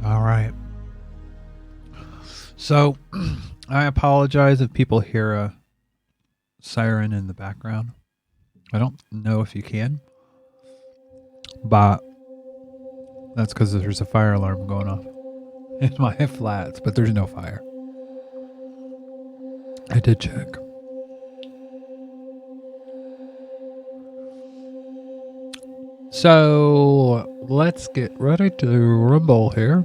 All right. So I apologize if people hear a siren in the background. I don't know if you can, but that's because there's a fire alarm going off in my flats, but there's no fire. I did check. So let's get ready to rumble here.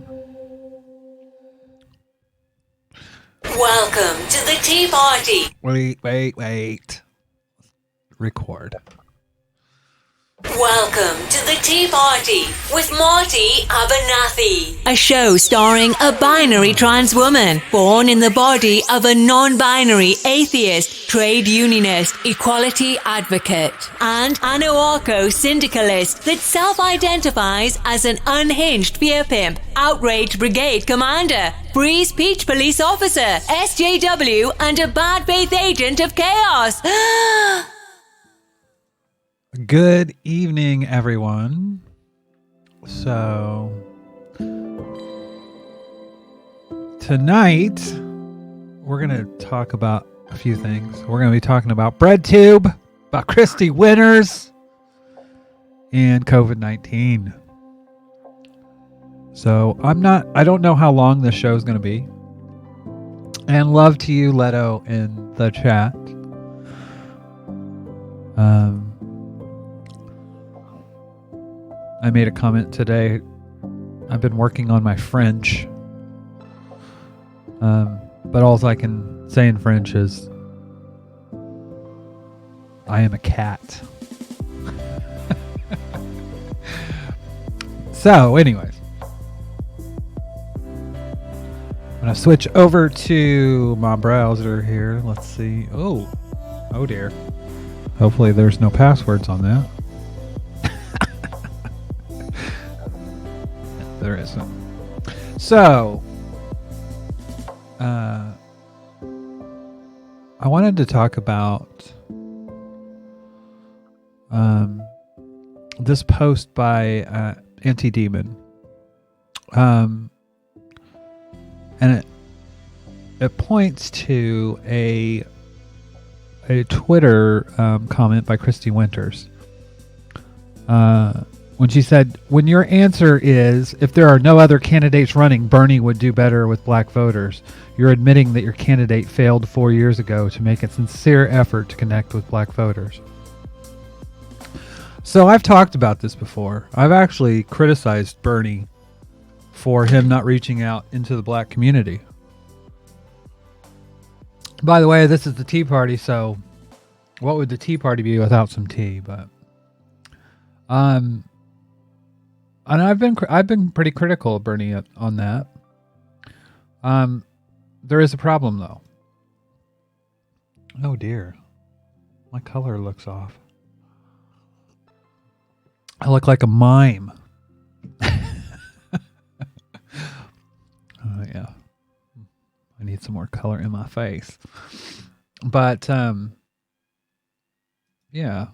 Welcome to the Tea Party. Wait. Record. Welcome to the Tea Party with Marty Abernathy. A show starring a binary trans woman born in the body of a non-binary atheist, trade unionist, equality advocate, and anarcho syndicalist that self-identifies as an unhinged fear pimp, outrage brigade commander, Breeze Peach police officer, SJW, and a bad faith agent of chaos. Good evening, everyone. So, tonight, we're going to talk about a few things. We're going to be talking about Breadtube, about Christy Winters, and COVID-19. So, I don't know how long this show is going to be. And love to you, Leto, in the chat. I made a comment today. I've been working on my French. But all I can say in French is, I am a cat. So, anyways. I'm going to switch over to my browser here. Let's see. Oh dear. Hopefully there's no passwords on that. There isn't. So, I wanted to talk about this post by Anti-Demon. And it points to a Twitter comment by Christy Winters. When she said, when your answer is, if there are no other candidates running, Bernie would do better with black voters, you're admitting that your candidate failed 4 years ago to make a sincere effort to connect with black voters. So I've talked about this before. I've actually criticized Bernie for him not reaching out into the black community. By the way, this is the Tea Party, so what would the Tea Party be without some tea? But and I've been pretty critical of Bernie on that. There is a problem though. Oh dear, my color looks off. I look like a mime. Yeah, I need some more color in my face. But yeah,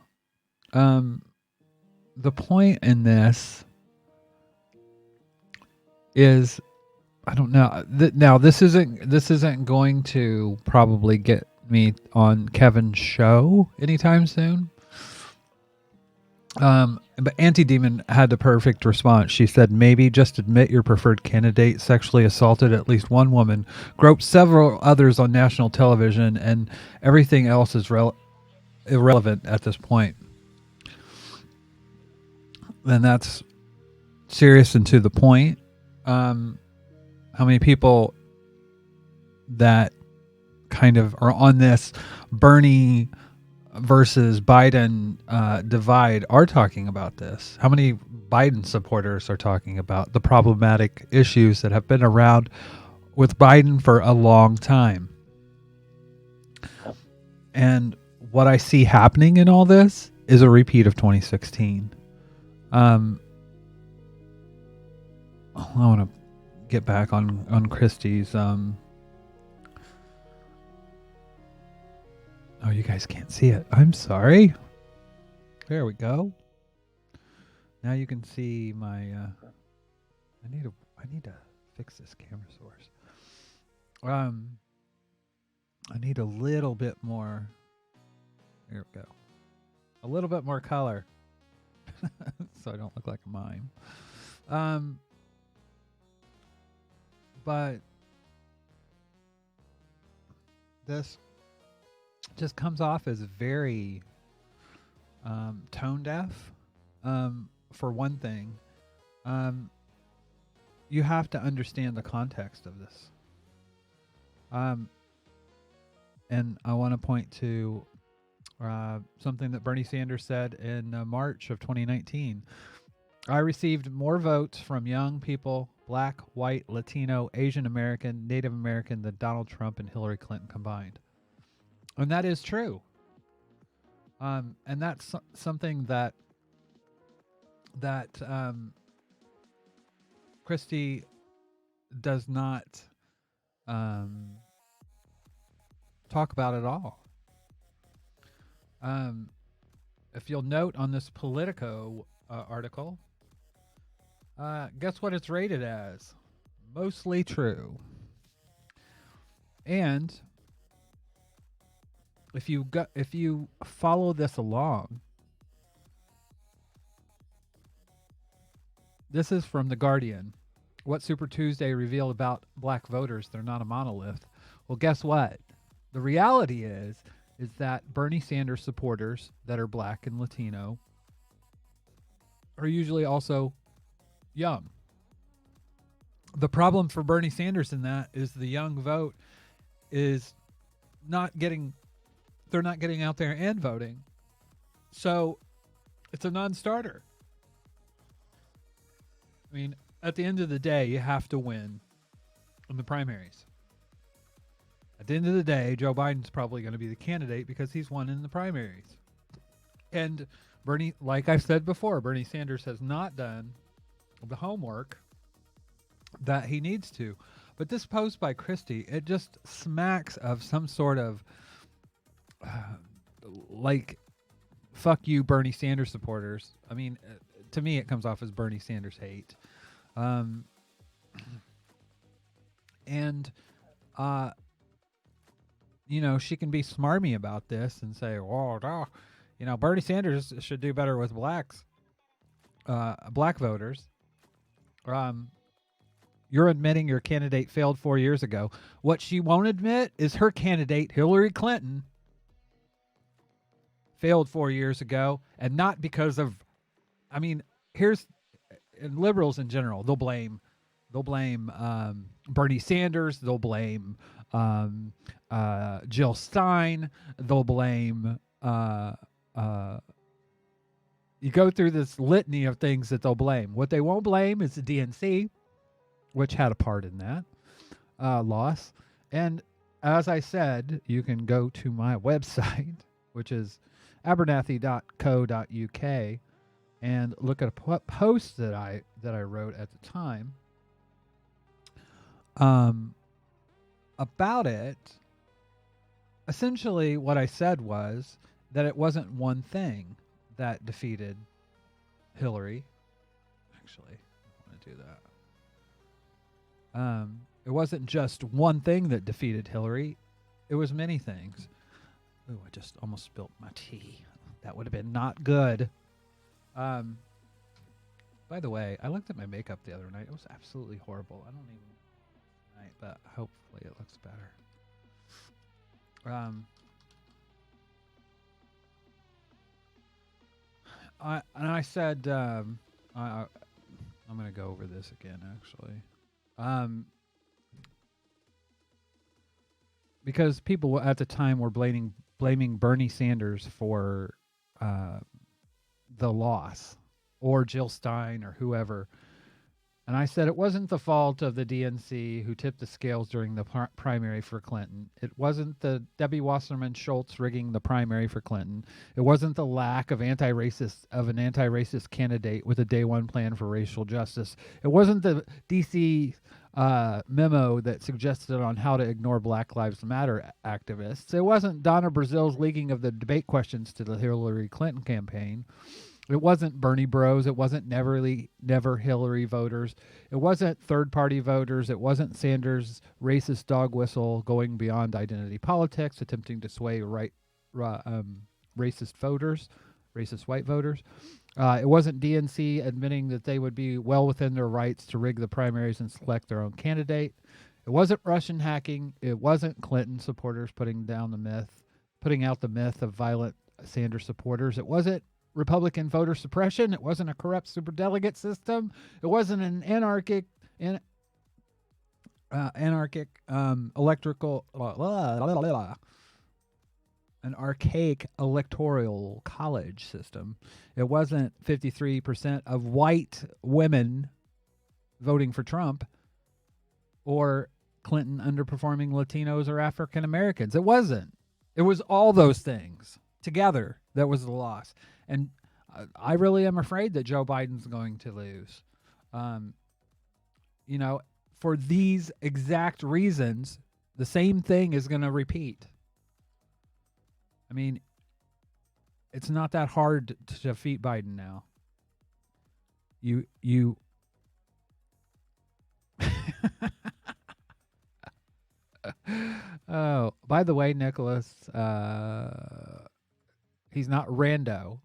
Um, the point in this is, I don't know. Now this isn't going to probably get me on Kevin's show anytime soon. But Auntie Demon had the perfect response. She said, maybe just admit your preferred candidate sexually assaulted at least one woman, groped several others on national television, and everything else is irrelevant at this point. And that's serious and to the point. How many people that kind of are on this Bernie versus Biden divide are talking about this? How many Biden supporters are talking about the problematic issues that have been around with Biden for a long time? And what I see happening in all this is a repeat of 2016. I want to get back on Christie's. Oh, you guys can't see it. I'm sorry. There we go. Now you can see my. I need to fix this camera source. I need a little bit more. Here we go. A little bit more color, so I don't look like a mime. But this just comes off as very tone deaf. For one thing, you have to understand the context of this. And I want to point to something that Bernie Sanders said in March of 2019. I received more votes from young people, black, white, Latino, Asian American, Native American, than Donald Trump and Hillary Clinton combined. And that is true. And that's something that Christie does not talk about at all. If you'll note on this Politico article, guess what it's rated as? Mostly true. And if you follow this along, this is from The Guardian. What Super Tuesday revealed about black voters, they're not a monolith. Well, guess what? The reality is that Bernie Sanders supporters that are black and Latino are usually also young. The problem for Bernie Sanders in that is the young vote is they're not getting out there and voting. So it's a non-starter. I mean, at the end of the day, you have to win in the primaries. At the end of the day, Joe Biden's probably going to be the candidate because he's won in the primaries. And Bernie, like I've said before, Bernie Sanders has not done the homework that he needs to. But this post by Christie, it just smacks of some sort of like, fuck you, Bernie Sanders supporters. I mean, to me, it comes off as Bernie Sanders hate. She can be smarmy about this and say, well, Bernie Sanders should do better with black voters. You're admitting your candidate failed 4 years ago. What she won't admit is her candidate, Hillary Clinton, failed 4 years ago, and not because of, liberals in general, they'll blame Bernie Sanders, they'll blame Jill Stein, they'll blame you go through this litany of things that they'll blame. What they won't blame is the DNC, which had a part in that loss. And as I said, you can go to my website, which is abernathy.co.uk, and look at a post that I wrote at the time about it. Essentially, what I said was that it wasn't one thing, that defeated Hillary. Actually, I want to do that. It wasn't just one thing that defeated Hillary. It was many things. Oh, I just almost spilt my tea. That would have been not good. By the way, I looked at my makeup the other night. It was absolutely horrible. I don't even tonight, but hopefully it looks better. I said I'm going to go over this again, actually. Because people at the time were blaming Bernie Sanders for the loss, or Jill Stein, or whoever. And I said it wasn't the fault of the DNC who tipped the scales during the primary for Clinton. It wasn't the Debbie Wasserman Schultz rigging the primary for Clinton. It wasn't the lack of an anti-racist candidate with a day one plan for racial justice. It wasn't the DC memo that suggested on how to ignore Black Lives Matter activists. It wasn't Donna Brazil's leaking of the debate questions to the Hillary Clinton campaign. It wasn't Bernie Bros. It wasn't Never Hillary voters. It wasn't third-party voters. It wasn't Sanders' racist dog whistle going beyond identity politics, attempting to sway racist voters, racist white voters. It wasn't DNC admitting that they would be well within their rights to rig the primaries and select their own candidate. It wasn't Russian hacking. It wasn't Clinton supporters putting out the myth of violent Sanders supporters. It wasn't Republican voter suppression. It wasn't a corrupt superdelegate system. It wasn't an anarchic an archaic electoral college system. It wasn't 53% of white women voting for Trump, or Clinton underperforming Latinos or African Americans. It wasn't. It was all those things together that was the loss. And I really am afraid that Joe Biden's going to lose. For these exact reasons, the same thing is going to repeat. I mean, it's not that hard to defeat Biden now. You Oh, by the way, Nicholas, he's not rando.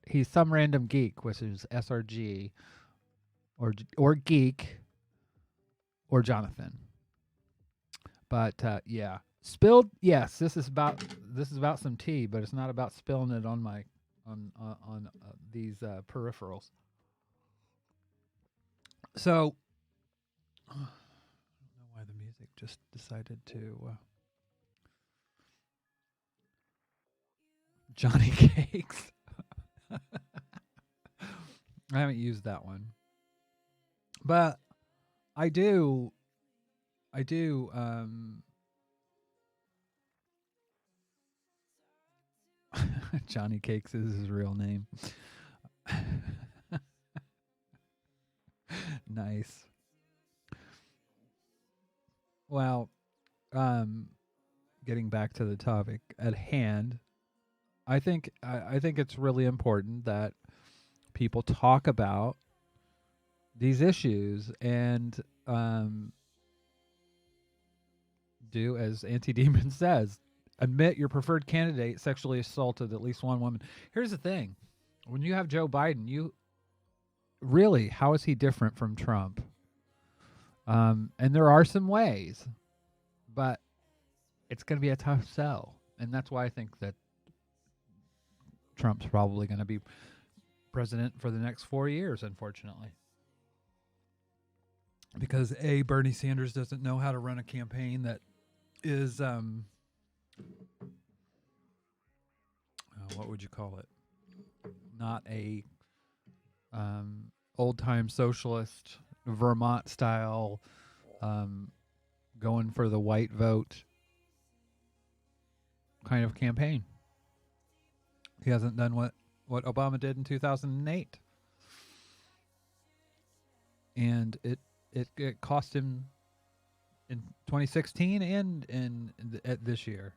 He's some random geek, which is SRG, or geek, or Jonathan. But yeah, spilled. Yes, this is about some tea, but it's not about spilling it on my on these peripherals. So I don't know why the music just decided to. Johnny Cakes. I haven't used that one, but I do. Johnny Cakes is his real name. Nice. Well, getting back to the topic at hand, I think it's really important that people talk about these issues and do as Anti-Demon says, admit your preferred candidate sexually assaulted at least one woman. Here's the thing. When you have Joe Biden, how is he different from Trump? And there are some ways, but it's going to be a tough sell. And that's why I think that Trump's probably going to be president for the next 4 years, unfortunately. Because Bernie Sanders doesn't know how to run a campaign that is, what would you call it? Not a old-time socialist, Vermont-style, going for the white vote kind of campaign. He hasn't done what Obama did in 2008. And it cost him in 2016 and this year.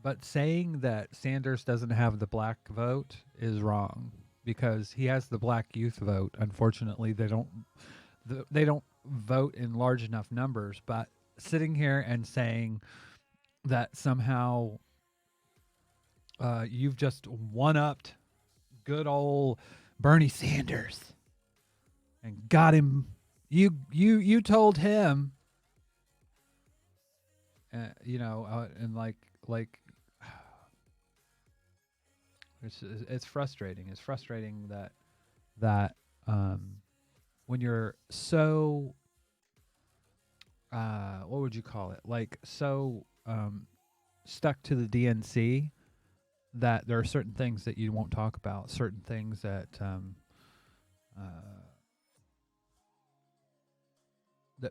But saying that Sanders doesn't have the black vote is wrong because he has the black youth vote. Unfortunately, they don't vote in large enough numbers. But sitting here and saying that somehow you've just one-upped good old Bernie Sanders and got him. You told him, and like it's frustrating. It's frustrating that when you're so what would you call it? Like so stuck to the DNC that there are certain things that you won't talk about, certain things that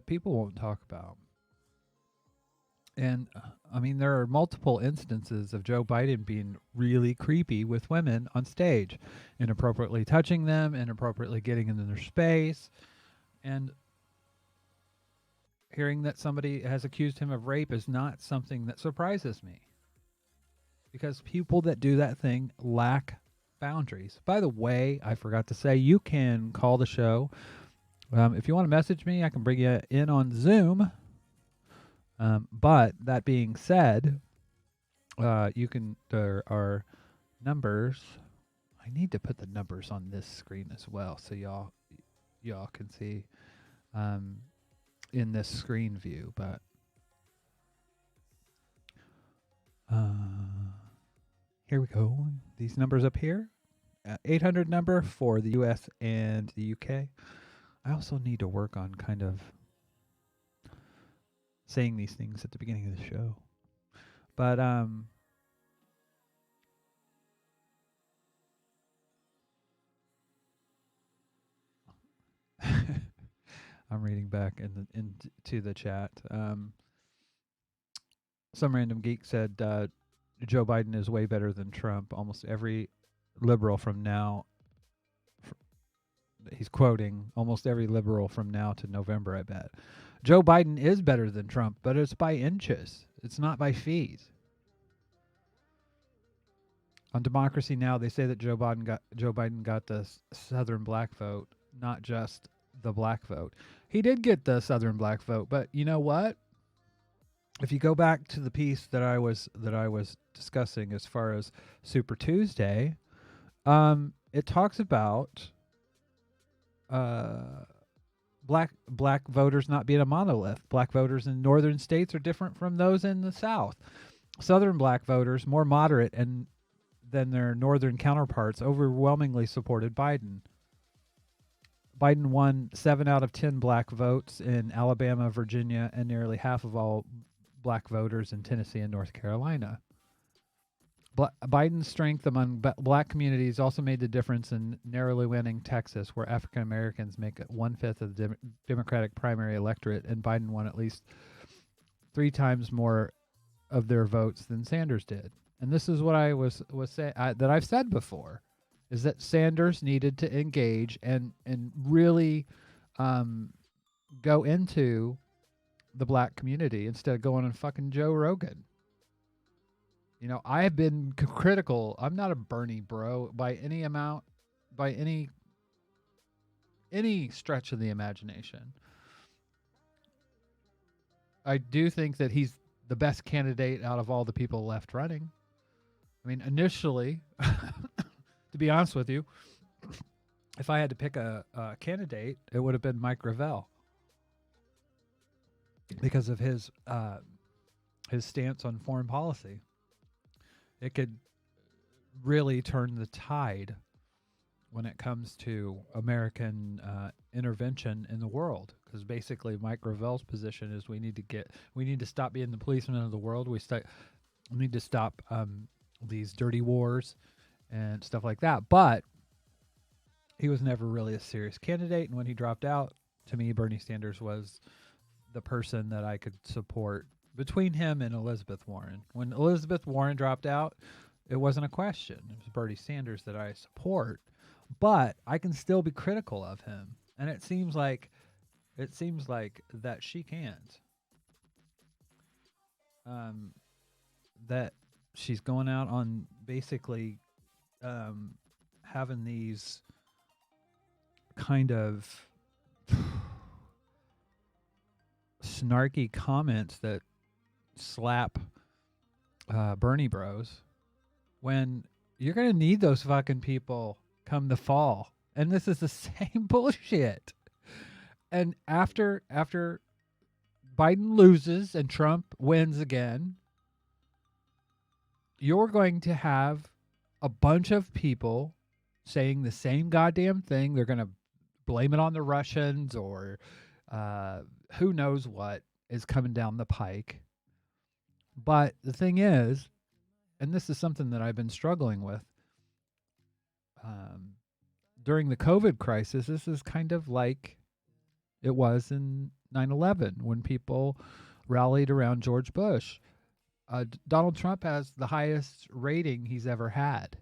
people won't talk about. And I mean, there are multiple instances of Joe Biden being really creepy with women on stage, inappropriately touching them, inappropriately getting into their space. And hearing that somebody has accused him of rape is not something that surprises me, because people that do that thing lack boundaries. By the way, I forgot to say, you can call the show. If you want to message me, I can bring you in on Zoom. But that being said, there are numbers. I need to put the numbers on this screen as well, so y'all can see in this screen view. But here we go. These numbers up here. 800 number for the US and the UK. I also need to work on kind of saying these things at the beginning of the show. But I'm reading back into the chat. Some random geek said Joe Biden is way better than Trump. Almost every liberal from now, he's quoting almost every liberal from now to November, I bet. Joe Biden is better than Trump, but it's by inches. It's not by feet. On Democracy Now, they say that Joe Biden got the Southern black vote, not just the black vote. He did get the Southern black vote, but you know what? If you go back to the piece that I was discussing as far as Super Tuesday, it talks about black voters not being a monolith. Black voters in northern states are different from those in the South. Southern black voters, more moderate and than their northern counterparts, overwhelmingly supported Biden. Biden won 7 out of 10 black votes in Alabama, Virginia, and nearly half of all black voters in Tennessee and North Carolina. Biden's strength among black communities also made the difference in narrowly winning Texas, where African Americans make 1/5 of the Democratic primary electorate, and Biden won at least 3 times more of their votes than Sanders did. And this is what I was saying that I've said before, is that Sanders needed to engage and really go into the black community instead of going on fucking Joe Rogan. You know, I have been critical. I'm not a Bernie bro by any amount, by any stretch of the imagination. I do think that he's the best candidate out of all the people left running. I mean, initially, to be honest with you, if I had to pick a candidate, it would have been Mike Gravel, because of his stance on foreign policy. It could really turn the tide when it comes to American intervention in the world, because basically Mike Gravel's position is we need to stop being the policeman of the world. We need to stop these dirty wars and stuff like that. But he was never really a serious candidate, and when he dropped out, to me, Bernie Sanders was the person that I could support between him and Elizabeth Warren. When Elizabeth Warren dropped out, it wasn't a question. It was Bernie Sanders that I support, but I can still be critical of him, and it seems like that she can't. That she's going out on basically having these kind of snarky comments that slap Bernie bros when you're going to need those fucking people come the fall. And this is the same bullshit. And after Biden loses and Trump wins again, you're going to have a bunch of people saying the same goddamn thing. They're going to blame it on the Russians or who knows what is coming down the pike. But the thing is, and this is something that I've been struggling with during the COVID crisis, this is kind of like it was in 9/11 when people rallied around George Bush. Donald Trump has the highest rating he's ever had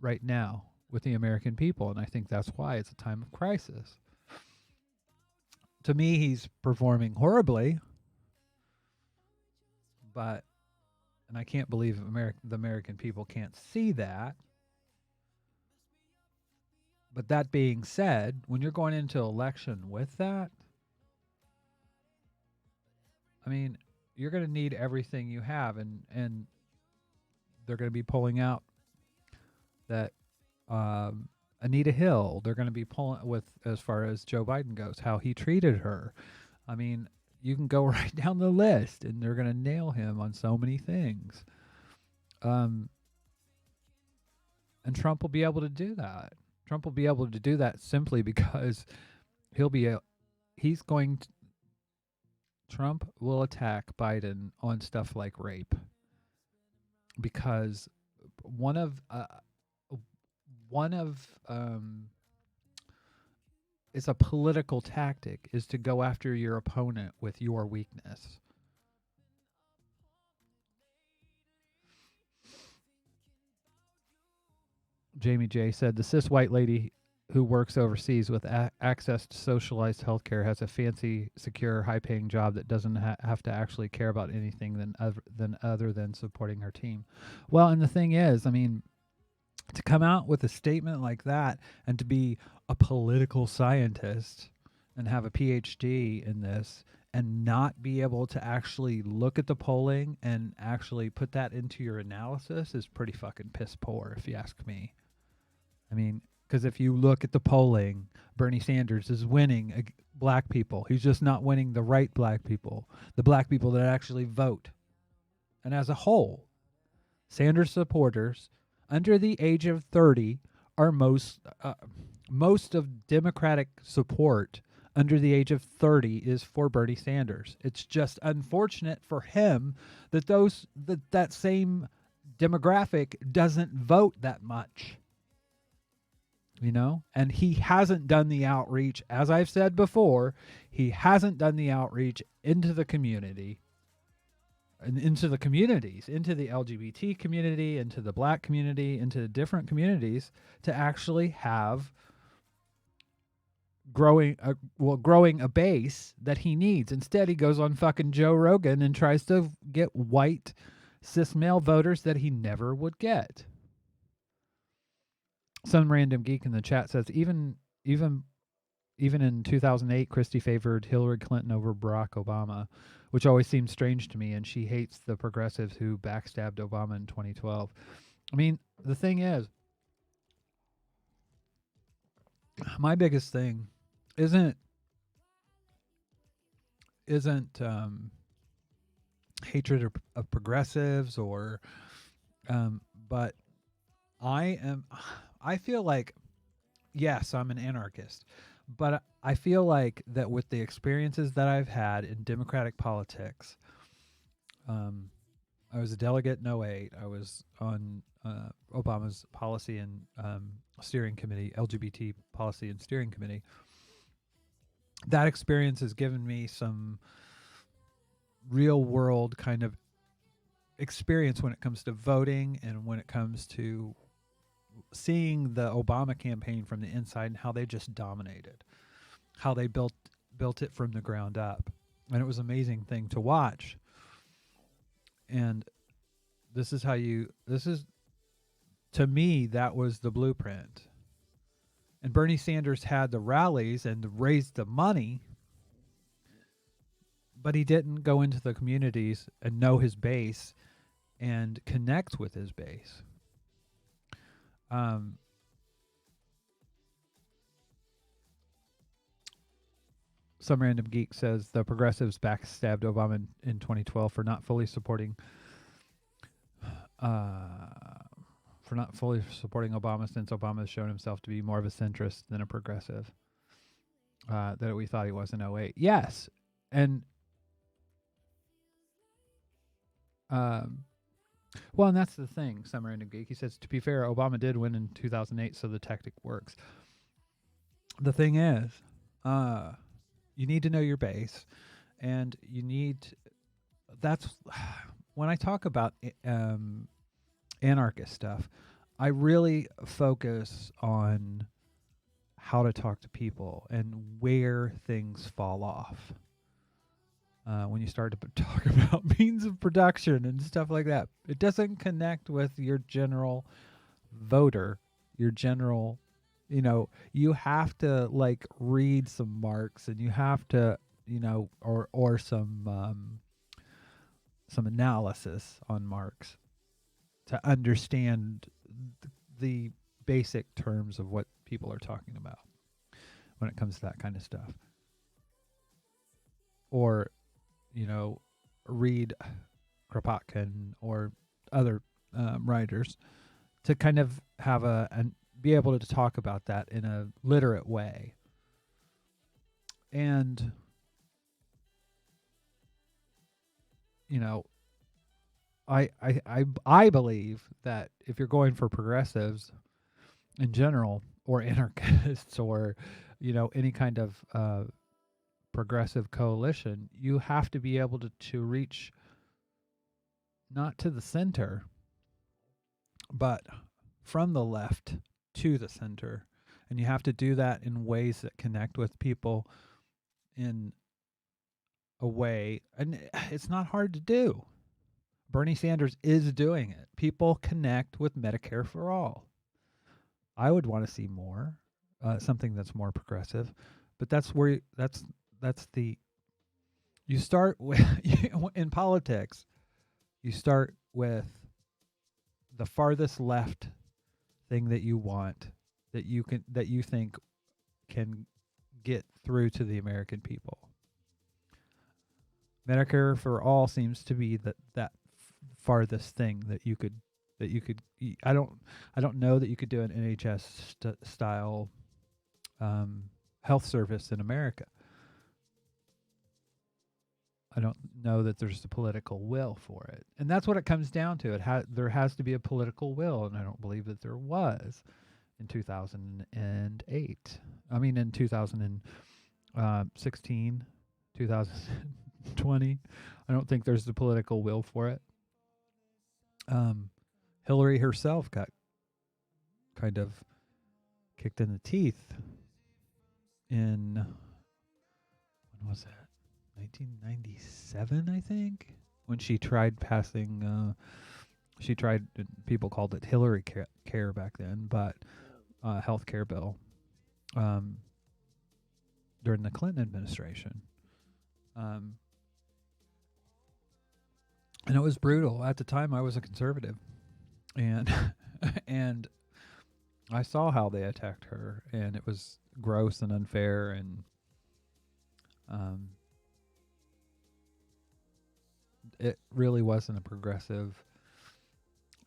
right now with the American people, and I think that's why it's a time of crisis. To me, he's performing horribly, but, and I can't believe the American people can't see that. But that being said, when you're going into election with that, I mean, you're going to need everything you have, and they're going to be pulling out that Anita Hill. They're going to be pulling with, as far as Joe Biden goes, how he treated her. I mean, you can go right down the list, and they're going to nail him on so many things. And Trump will be able to do that. Trump will be able to do that simply because Trump will attack Biden on stuff like rape, because one of it's a political tactic is to go after your opponent with your weakness. Jamie J said the cis white lady who works overseas with access to socialized healthcare has a fancy, secure, high-paying job that doesn't have to actually care about anything other than supporting her team. Well, and the thing is, I mean, to come out with a statement like that and to be a political scientist and have a PhD in this and not be able to actually look at the polling and actually put that into your analysis is pretty fucking piss poor, if you ask me. I mean, because if you look at the polling, Bernie Sanders is winning black people. He's just not winning the right black people, the black people that actually vote. And as a whole, Sanders supporters under the age of 30 are most of Democratic support under the age of 30 is for Bernie Sanders. It's just unfortunate for him that that same demographic doesn't vote that much. You know, and he hasn't done the outreach, as I've said before, he hasn't done the outreach into the community, and into the communities, into the LGBT community, into the black community, into the different communities to actually have growing a base that he needs. Instead, he goes on fucking Joe Rogan and tries to get white cis male voters that he never would get. Some random geek in the chat says even in 2008, Christie favored Hillary Clinton over Barack Obama, which always seems strange to me, and she hates the progressives who backstabbed Obama in 2012. I mean, the thing is, my biggest thing isn't hatred of progressives or but I feel like, yes, I'm an anarchist, but I feel like that with the experiences that I've had in democratic politics, I was a delegate in 08. I was on Obama's policy and steering committee, LGBT policy and steering committee. That experience has given me some real world kind of experience when it comes to voting and when it comes to seeing the Obama campaign from the inside and how they just dominated, how they built it from the ground up. And it was an amazing thing to watch. And this is how you. This is, to me, that was the blueprint. And Bernie Sanders had the rallies and raised the money, but he didn't go into the communities and know his base and connect with his base. Some random geek says the progressives backstabbed Obama in 2012 for not fully supporting Obama, since Obama has shown himself to be more of a centrist than a progressive. That we thought he was in 08. Yes. And well, and that's the thing, Some Random Geek. He says, to be fair, Obama did win in 2008, so the tactic works. The thing is, you need to know your base, and you need. That's when I talk about anarchist stuff, I really focus on how to talk to people and where things fall off. When you start to talk about means of production and stuff like that, it doesn't connect with your general voter, your general, you have to like read some Marx, and you have to, or some analysis on Marx to understand the basic terms of what people are talking about when it comes to that kind of stuff. Or, read Kropotkin or other writers to kind of have and be able to talk about that in a literate way. And, I believe that if you're going for progressives in general, or anarchists, or any kind of progressive coalition, you have to be able to reach not to the center, but from the left to the center. And you have to do that in ways that connect with people in a way, and it's not hard to do. Bernie Sanders is doing it. People connect with Medicare for all. I would want to see more, something that's more progressive, but that's where you start with in politics. You start with the farthest left thing that you want, that you think can get through to the American people. Medicare for all seems to be that farthest thing that you could. I don't know that you could do an NHS style health service in America. I don't know that there's the political will for it, and that's what it comes down to. There has to be a political will, and I don't believe that there was in 2008. I mean, in 2016, 2020. I don't think there's the political will for it. Hillary herself got kind of kicked in the teeth in, when was that? 1997, I think, when she tried passing, people called it Hillary Care back then, but health care bill during the Clinton administration. And it was brutal. At the time, I was a conservative, and and I saw how they attacked her, and it was gross and unfair, and it really wasn't a progressive.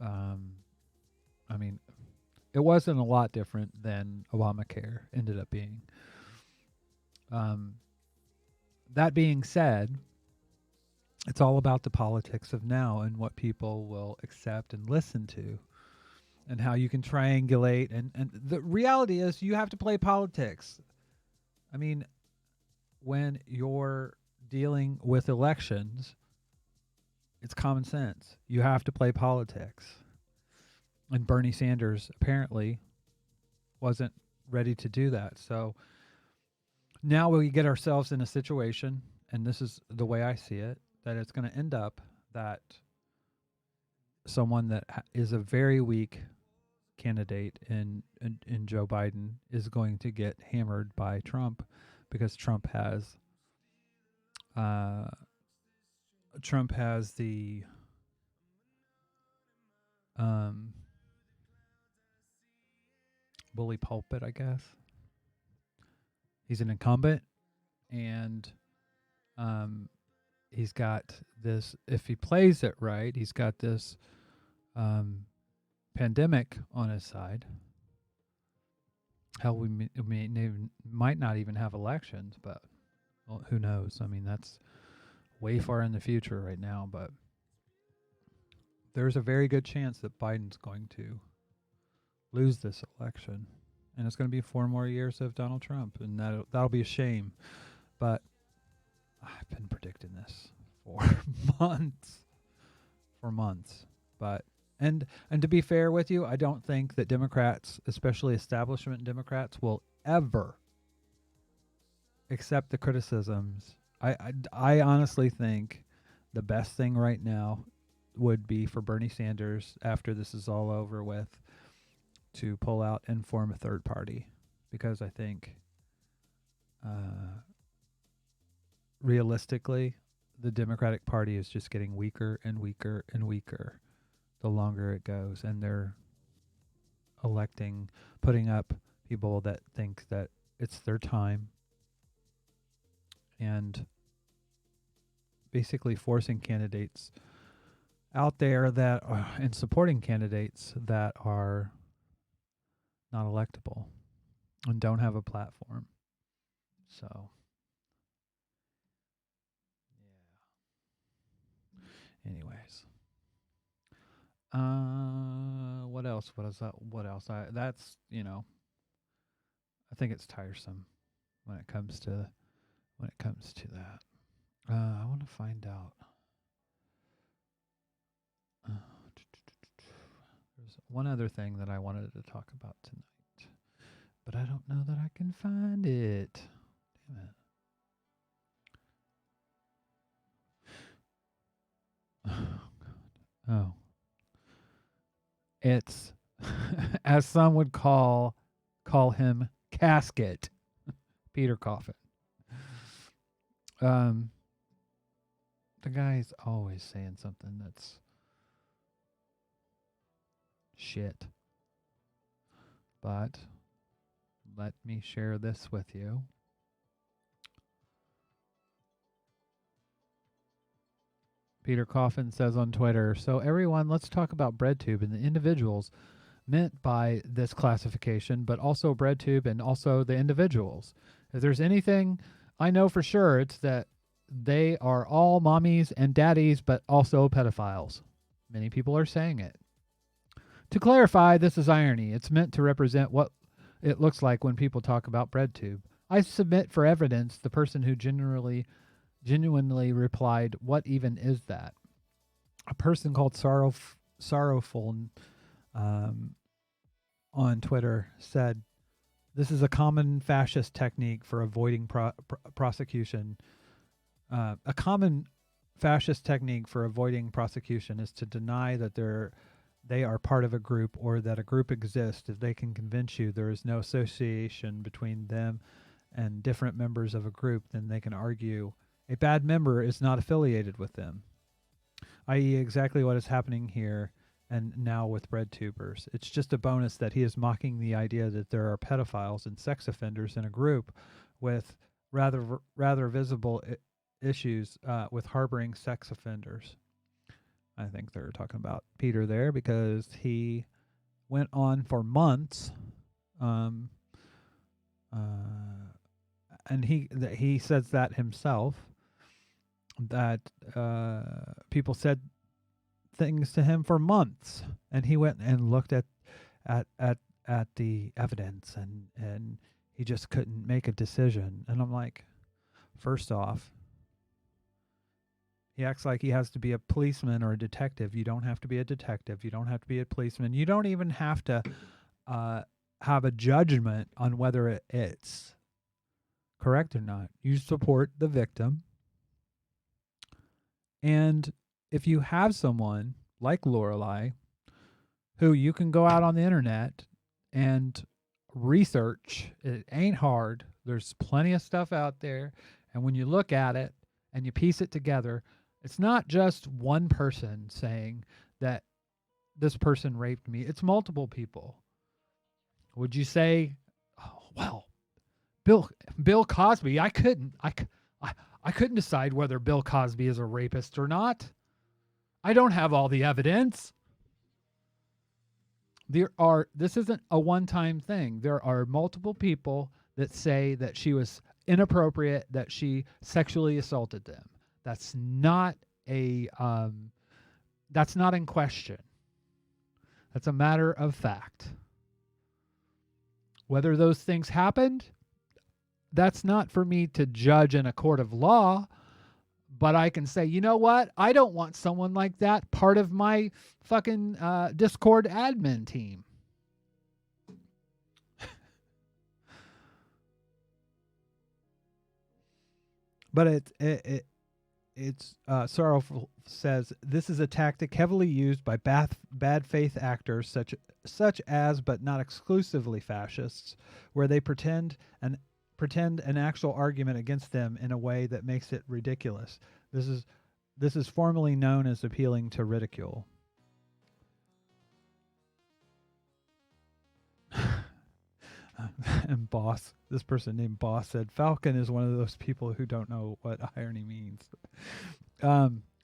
I mean, it wasn't a lot different than Obamacare ended up being. That being said, it's all about the politics of now and what people will accept and listen to, and how you can triangulate. And the reality is you have to play politics. I mean, when you're dealing with elections, it's common sense. You have to play politics. And Bernie Sanders apparently wasn't ready to do that. So now we get ourselves in a situation, and this is the way I see it, that it's going to end up that someone that is a very weak candidate in Joe Biden is going to get hammered by Trump because Trump has the bully pulpit, I guess. He's an incumbent, and he's got this, if he plays it right, he's got this pandemic on his side. Hell, we might not even have elections, but well, who knows? I mean, that's way far in the future right now, but there's a very good chance that Biden's going to lose this election, and it's going to be 4 more years of Donald Trump, and that'll be a shame. But I've been predicting this for months, but and to be fair with you, I don't think that Democrats, especially establishment Democrats, will ever accept the criticisms. I honestly think the best thing right now would be for Bernie Sanders, after this is all over with, to pull out and form a third party, because I think realistically the Democratic Party is just getting weaker and weaker and weaker the longer it goes, and they're putting up people that think that it's their time, and basically forcing candidates out there that and supporting candidates that are not electable and don't have a platform. So, yeah. Anyways. What else? What is that? What else? That's, I think it's tiresome when it comes to that. I want to find out. There's one other thing that I wanted to talk about tonight, but I don't know that I can find it. Damn it. Oh, God. Oh. It's, as some would call him, Casket. Peter Coffin. The guy's always saying something that's shit. But let me share this with you. Peter Coffin says on Twitter, "So everyone, let's talk about Breadtube and the individuals meant by this classification, but also Breadtube and also the individuals. If there's anything I know for sure, it's that they are all mommies and daddies, but also pedophiles. Many people are saying it. To clarify, this is irony. It's meant to represent what it looks like when people talk about Breadtube. I submit for evidence the person who genuinely replied, 'What even is that?' A person called Sorrowful on Twitter said, 'This is a common fascist technique for avoiding prosecution. A common fascist technique for avoiding prosecution is to deny that they are part of a group or that a group exists if they can convince you there is no association between them and different members of a group. Then they can argue a bad member is not affiliated with them, i.e. exactly what is happening here and now with Breadtubers. It's just a bonus that he is mocking the idea that there are pedophiles and sex offenders in a group with rather visible issues with harboring sex offenders.' I think they're talking about Peter there because he went on for months, and he says that himself, that people said things to him for months, and he went and looked at the evidence, and he just couldn't make a decision. And I'm like, first off, he acts like he has to be a policeman or a detective. You don't have to be a detective. You don't have to be a policeman. You don't even have to have a judgment on whether it's correct or not. You support the victim. And if you have someone like Lorelai, who you can go out on the internet and research. It ain't hard. There's plenty of stuff out there. And when you look at it and you piece it together, it's not just one person saying that this person raped me. It's multiple people. Would you say, oh, well, Bill Cosby, I couldn't decide whether Bill Cosby is a rapist or not. I don't have all the evidence. This isn't a one-time thing. There are multiple people that say that she was inappropriate, that she sexually assaulted them. That's not in question. That's a matter of fact. Whether those things happened, that's not for me to judge in a court of law, but I can say, you know what? I don't want someone like that part of my fucking Discord admin team. But it's Sorrowful says, this is a tactic heavily used by bad faith actors such as, but not exclusively, fascists, where they pretend an actual argument against them in a way that makes it ridiculous. This is formally known as appealing to ridicule. And this person named Boss said, Falcon is one of those people who don't know what irony means.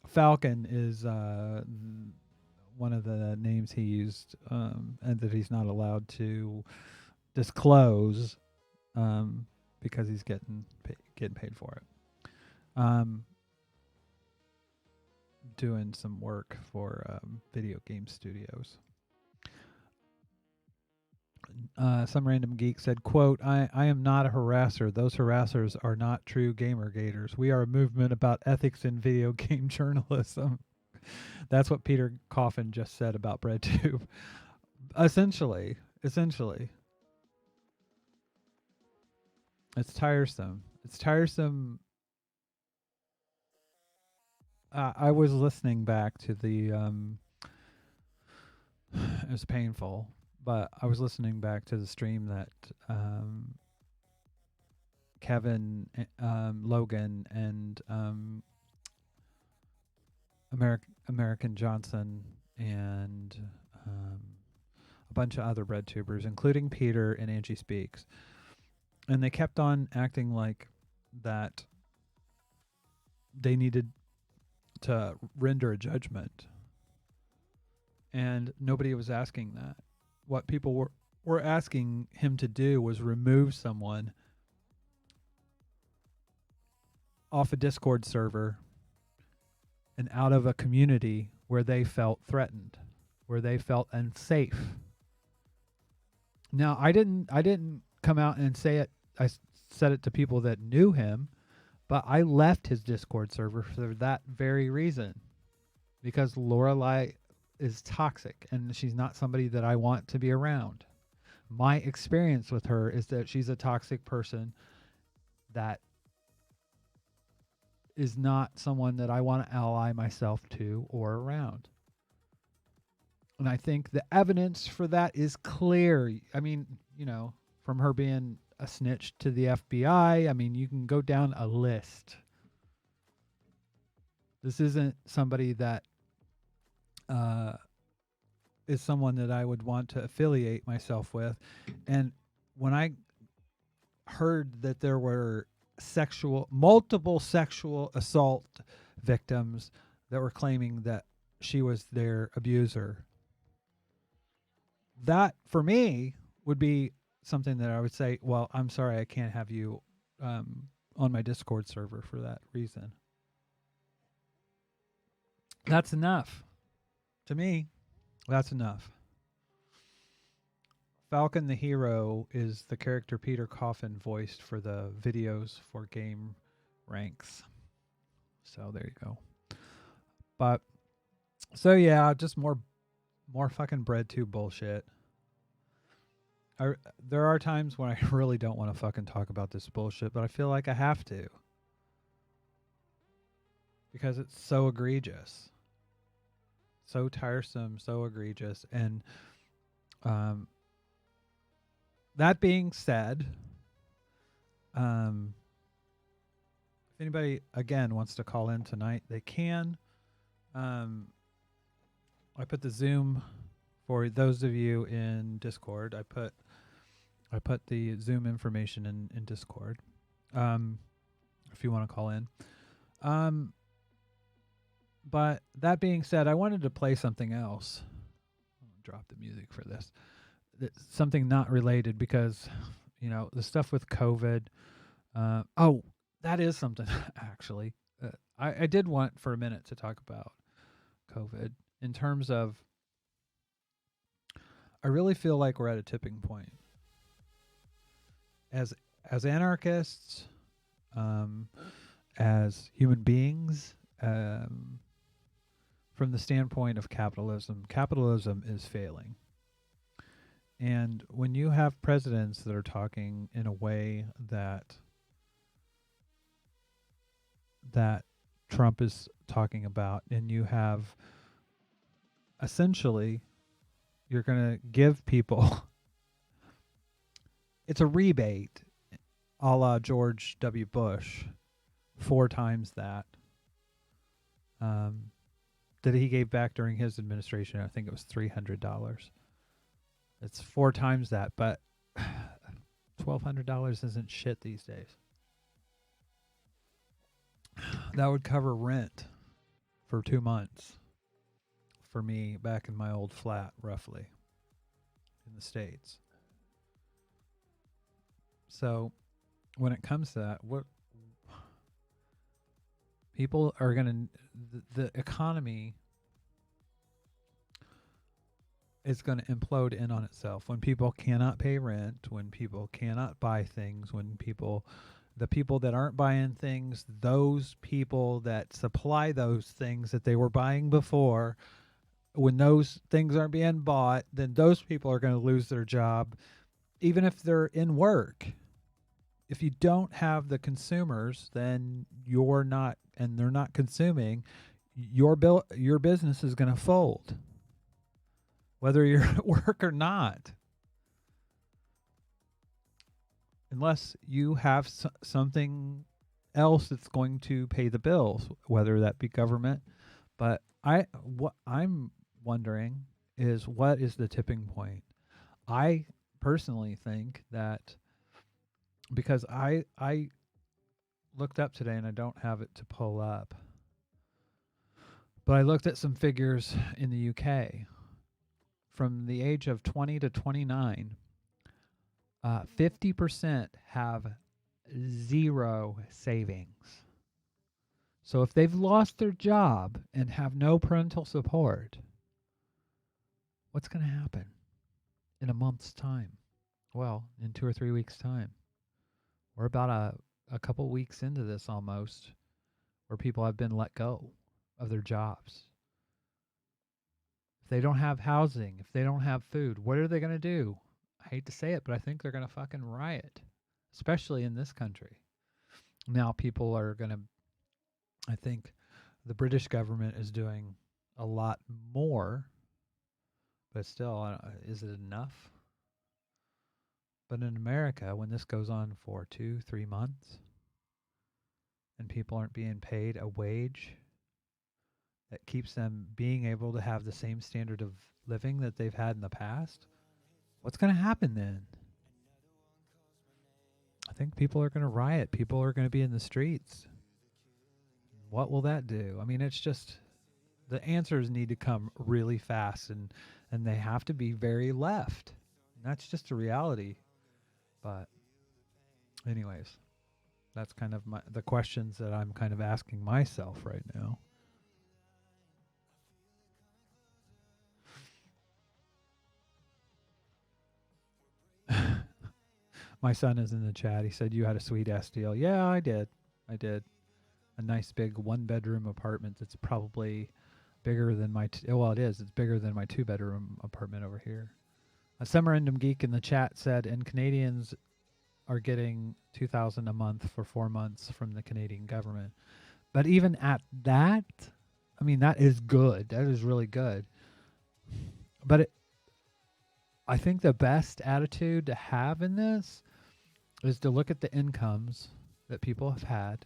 Falcon is one of the names he used, and that he's not allowed to disclose because he's getting paid for it. Doing some work for video game studios. Some random geek said, quote, I am not a harasser. Those harassers are not true gamergaters. We are a movement about ethics in video game journalism. That's what Peter Coffin just said about Breadtube. Essentially. It's tiresome. I was listening back to the it was painful, but I was listening back to the stream that Kevin, Logan, and American Johnson, and a bunch of other Breadtubers, including Peter and Angie Speaks, and they kept on acting like that they needed to render a judgment, and nobody was asking that. What people were asking him to do was remove someone off a Discord server and out of a community where they felt threatened, where they felt unsafe. Now, I didn't come out and say it. I said it to people that knew him, but I left his Discord server for that very reason, because Lorelai is toxic and she's not somebody that I want to be around. My experience with her is that she's a toxic person that is not someone that I want to ally myself to or around. And I think the evidence for that is clear. I mean, from her being a snitch to the FBI, I mean, you can go down a list. This isn't somebody that is someone that I would want to affiliate myself with. And when I heard that there were multiple sexual assault victims that were claiming that she was their abuser, that for me would be something that I would say, well, I'm sorry, I can't have you on my Discord server for that reason. That's enough. To me, that's enough. Falcon the Hero is the character Peter Coffin voiced for the videos for Game Ranks. So there you go. But so yeah, just more fucking Breadtube bullshit. There are times when I really don't want to fucking talk about this bullshit, but I feel like I have to, because it's so egregious. so tiresome, so egregious. And um, that being said, if anybody again wants to call in tonight, they can. I put the Zoom for those of you in Discord. I put the Zoom information in Discord. If you want to call in. But that being said, I wanted to play something else. I'll drop the music for this. It's something not related because, the stuff with COVID. Oh, that is something actually. I did want for a minute to talk about COVID in terms of. I really feel like we're at a tipping point. As anarchists, as human beings, from the standpoint of capitalism is failing. And when you have presidents that are talking in a way that Trump is talking about, and you have essentially, you're going to give people, it's a rebate a la George W. Bush, 4 times that he gave back during his administration. I think it was $300. It's 4 times that, but $1,200 isn't shit these days. That would cover rent for 2 months for me back in my old flat, roughly, in the States. So when it comes to that, what people are going to, the economy is going to implode in on itself when people cannot pay rent, when people cannot buy things, when the people that aren't buying things, those people that supply those things that they were buying before, when those things aren't being bought, then those people are going to lose their job, even if they're in work. If you don't have the consumers, then you're not, and they're not consuming, your business is going to fold, whether you're at work or not. Unless you have something else that's going to pay the bills, whether that be government. But what I'm wondering is, what is the tipping point? I personally think that, because I looked up today, and I don't have it to pull up, but I looked at some figures in the UK. From the age of 20 to 29, 50% have 0 savings. So if they've lost their job and have no parental support, what's going to happen in a month's time? Well, in 2 or 3 weeks' time. We're about a couple weeks into this almost, where people have been let go of their jobs. If they don't have housing, if they don't have food, what are they going to do? I hate to say it, but I think they're going to fucking riot, especially in this country. Now people are going to, I think the British government is doing a lot more, but still, is it enough? But in America, when this goes on for 2-3 months and people aren't being paid a wage that keeps them being able to have the same standard of living that they've had in the past, what's going to happen then? I think people are going to riot. People are going to be in the streets. What will that do? I mean, it's just, the answers need to come really fast, and they have to be very left. And that's just a reality. But anyways, that's kind of the questions that I'm kind of asking myself right now. My son is in the chat. He said you had a sweet ass deal. Yeah, I did. A nice big 1-bedroom apartment that's probably bigger than my it is. It's bigger than my 2-bedroom apartment over here. A Summerendum Geek in the chat said, and Canadians are getting $2,000 a month for 4 months from the Canadian government. But even at that, I mean, that is good. That is really good. But I think the best attitude to have in this is to look at the incomes that people have had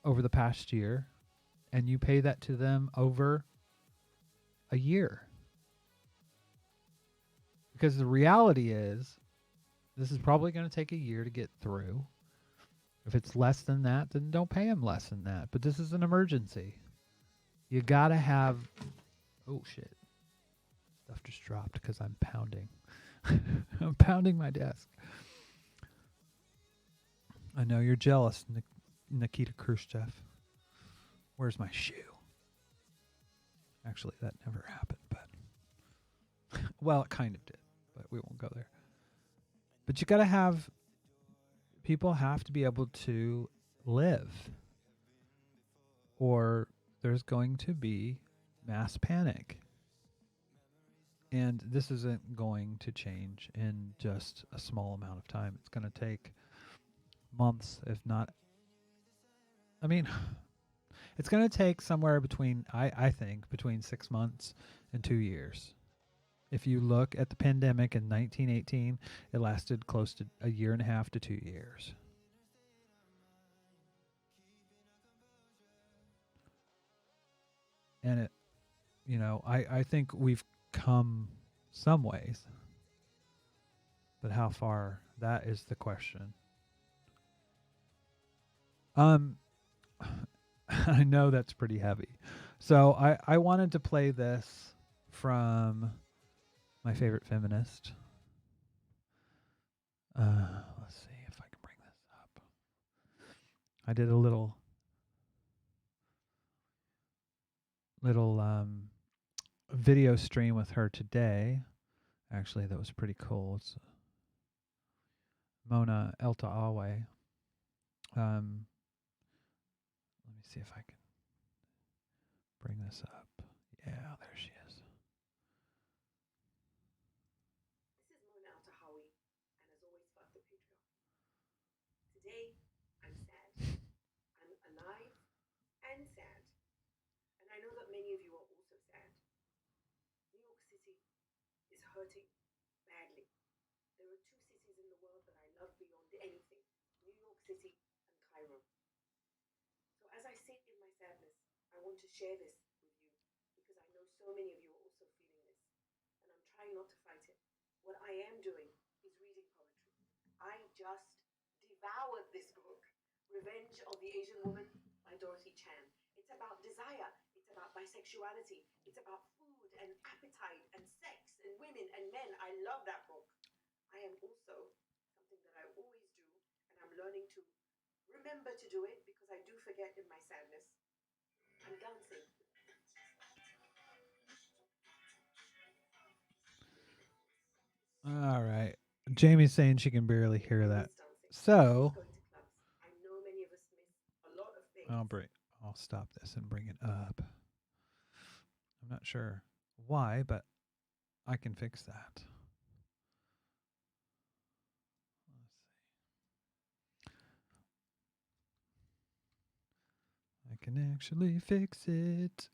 over the past year, and you pay that to them over a year. Because the reality is, this is probably going to take a year to get through. If it's less than that, then don't pay them less than that. But this is an emergency. You got to have. Oh, shit. Stuff just dropped because I'm pounding. I'm pounding my desk. I know you're jealous, Nikita Khrushchev. Where's my shoe? Actually, that never happened, but well, it kind of did, but we won't go there. But you got to have people have to be able to live, or there's going to be mass panic. And this isn't going to change in just a small amount of time. It's going to take months, if not. I mean, it's going to take somewhere between, I think, between 6 months and 2 years. If you look at the pandemic in 1918, it lasted close to a year and a half to 2 years. And it, I think we've come some ways, but how far, that is the question. I know that's pretty heavy. So I wanted to play this from my favorite feminist. Let's see if I can bring this up. I did a little video stream with her today. Actually, that was pretty cool. It's Mona Eltahawy. Let me see if I can bring this up. Yeah, there she is. This is Mona Eltahawy, and as always, fuck the patriarchy. Today, I'm sad. I'm alive and sad. And I know that many of you are also sad. New York City is hurting badly. There are two cities in the world that I love beyond anything, New York City and Cairo. So as I sit in my sadness, I want to share this with you because I know so many of you are also feeling this. And I'm trying not to fight it. What I am doing is reading poetry. I just devoured this book, Revenge of the Asian Woman by Dorothy Chan. It's about desire, it's about bisexuality, it's about food and appetite and sex and women and men. I love that book. I am also something that I always do, and I'm learning to remember to do it because I do forget in my sadness. I'm dancing. All right. Jamie's saying she can barely hear I that. miss dancing. So I miss going to clubs. I know many of us miss a lot of things. I'll stop this and bring it up. I'm not sure why, but I can fix that. Let's see. I can actually fix it.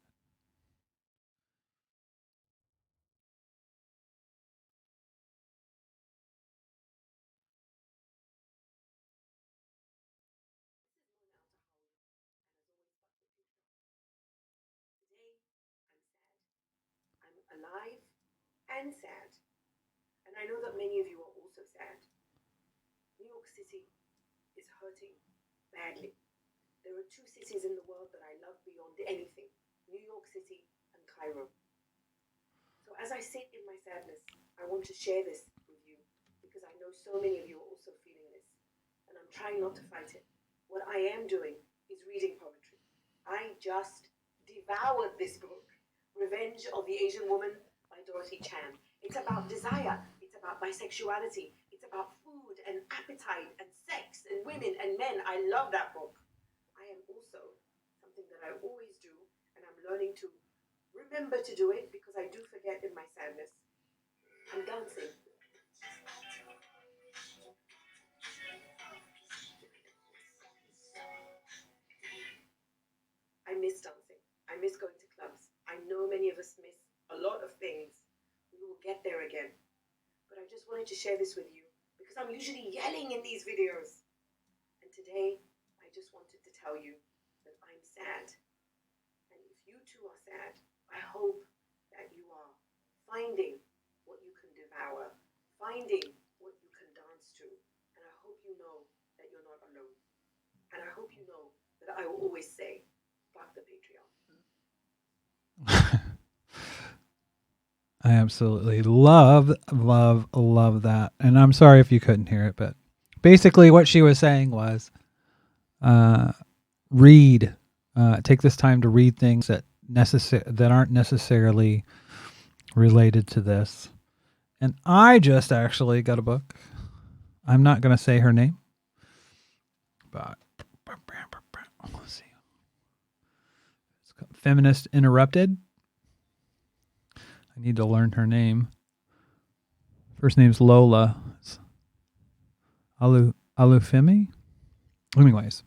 Today, I'm sad. I'm alive and sad. And I know that many of you are also sad. New York City is hurting badly. There are two cities in the world that I love beyond anything, New York City and Cairo. So as I sit in my sadness, I want to share this with you because I know so many of you are also feeling this. And I'm trying not to fight it. What I am doing is reading poetry. I just devoured this book, Revenge of the Asian Woman by Dorothy Chan. It's about desire, it's about bisexuality, it's about food and appetite and sex and women and men. I love that book. I am also something that I always do, and I'm learning to remember to do it because I do forget in my sadness. I'm dancing. miss going to clubs. I know many of us miss a lot of things. We will get there again. But I just wanted to share this with you because I'm usually yelling in these videos. And today, I just wanted to tell you that I'm sad. And if you too are sad, I hope that you are finding what you can devour, finding what you can dance to. And I hope you know that you're not alone. And I hope you know that I will always say, fuck the patriarchy. I absolutely love that. And I'm sorry if you couldn't hear it, but basically what she was saying was read. Take this time to read things that aren't necessarily related to this. And I just actually got a book. I'm not going to say her name, but let's see. It's called Feminist Interrupted. I need to learn her name. First name's Lola. It's Alufemi. Anyways,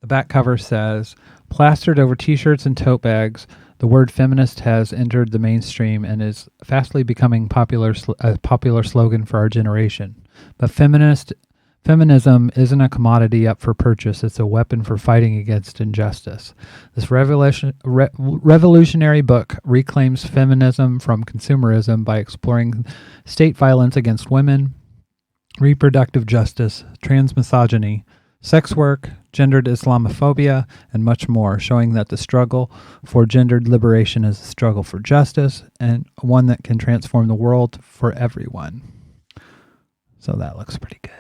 the back cover says, plastered over t-shirts and tote bags, the word feminist has entered the mainstream and is fastly becoming a popular slogan for our generation. But feminism isn't a commodity up for purchase. It's a weapon for fighting against injustice. This revolutionary book reclaims feminism from consumerism by exploring state violence against women, reproductive justice, transmisogyny, sex work, gendered Islamophobia, and much more, showing that the struggle for gendered liberation is a struggle for justice and one that can transform the world for everyone. So that looks pretty good.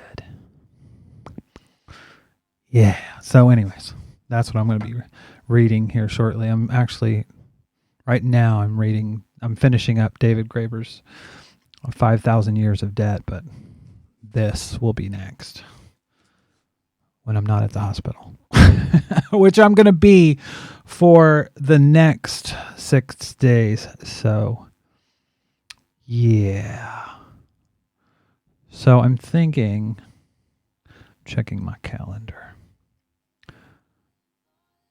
Yeah. So anyways, that's what I'm going to be reading here shortly. I'm finishing up David Graeber's 5,000 Years of Debt, but this will be next when I'm not at the hospital, which I'm going to be for the next 6 days. So yeah. So I'm thinking, checking my calendar.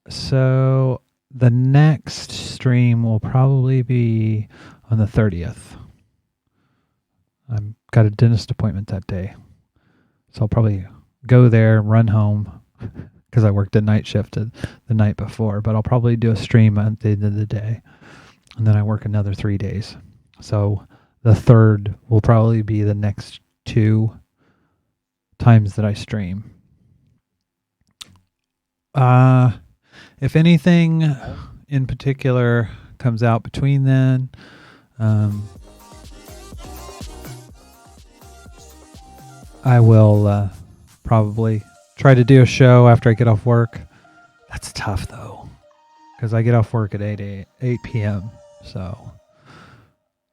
So the next stream will probably be on the 30th. I've got a dentist appointment that day. So I'll probably go there, run home, because I worked a night shift the night before. But I'll probably do a stream at the end of the day. And then I work another 3 days. So the 3rd will probably be the next 2 times that I stream. If anything in particular comes out between then, I will probably try to do a show after I get off work. That's tough though, because I get off work at 8 p.m. So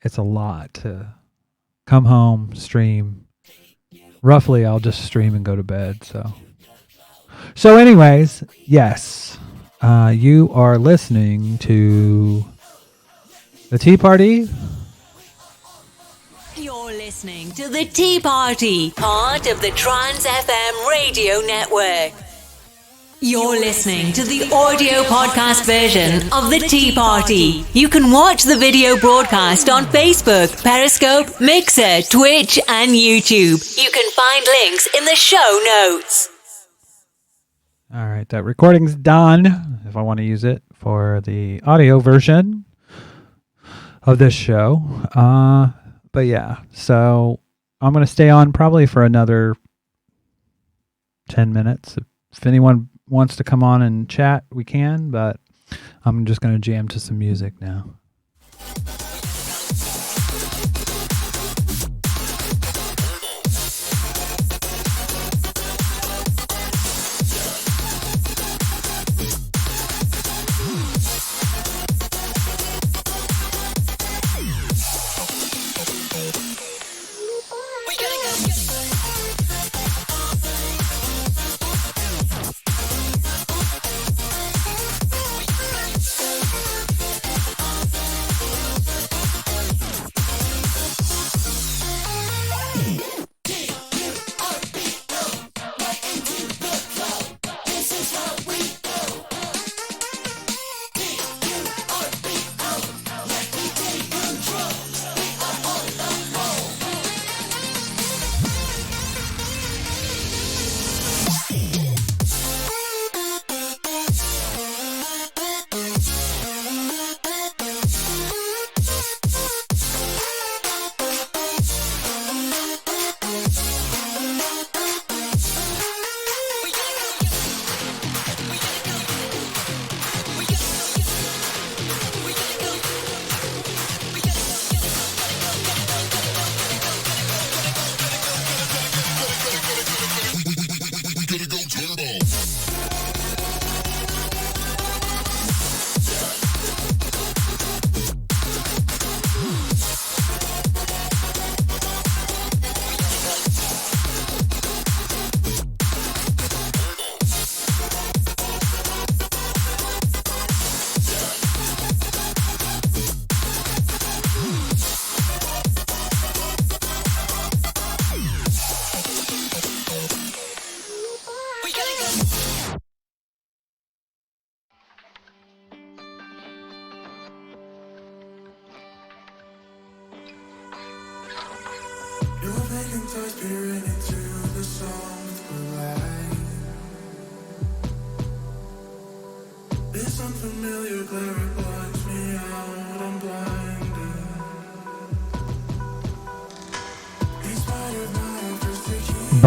it's a lot to come home, stream. Roughly, I'll just stream and go to bed. So anyways, yes, you are listening to The Tea Party. You're listening to The Tea Party, part of the Trans FM radio network. You're listening to the audio podcast version of The Tea Party. You can watch the video broadcast on Facebook, Periscope, Mixer, Twitch, and YouTube. You can find links in the show notes. All right, that recording's done. If I want to use it for the audio version of this show. But yeah, so I'm going to stay on probably for another 10 minutes. If anyone wants to come on and chat, we can, but I'm just going to jam to some music now.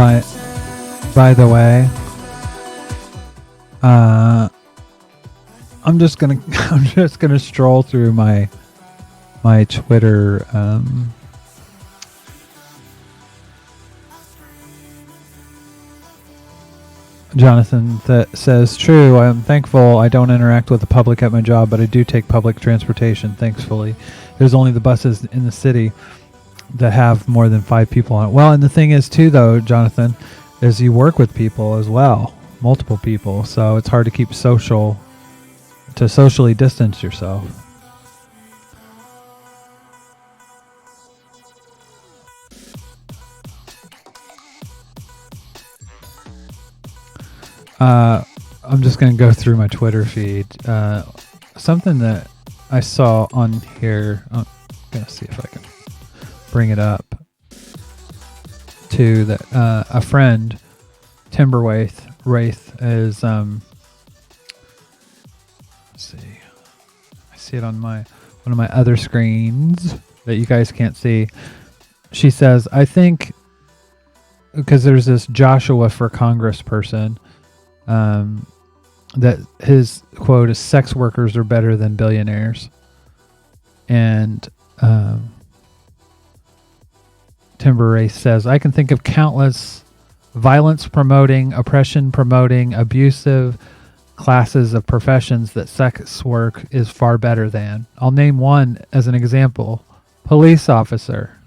By the way, I'm just gonna stroll through my Twitter. Jonathan says, true, I'm thankful I don't interact with the public at my job, but I do take public transportation, thankfully. There's only the buses in the city that have more than 5 people on it. Well, and the thing is, too, though, Jonathan, is you work with people as well, multiple people, so it's hard to socially distance yourself. I'm just going to go through my Twitter feed. Something that I saw on here, I'm going to see if I can bring it up, too, that a friend, Timberwraith, is, let's see, I see it on one of my other screens that you guys can't see. She says, I think, because there's this Joshua for Congress person, that his quote is, sex workers are better than billionaires. And Timberwraith says, I can think of countless violence promoting, oppression promoting, abusive classes of professions that sex work is far better than. I'll name one as an example: police officer.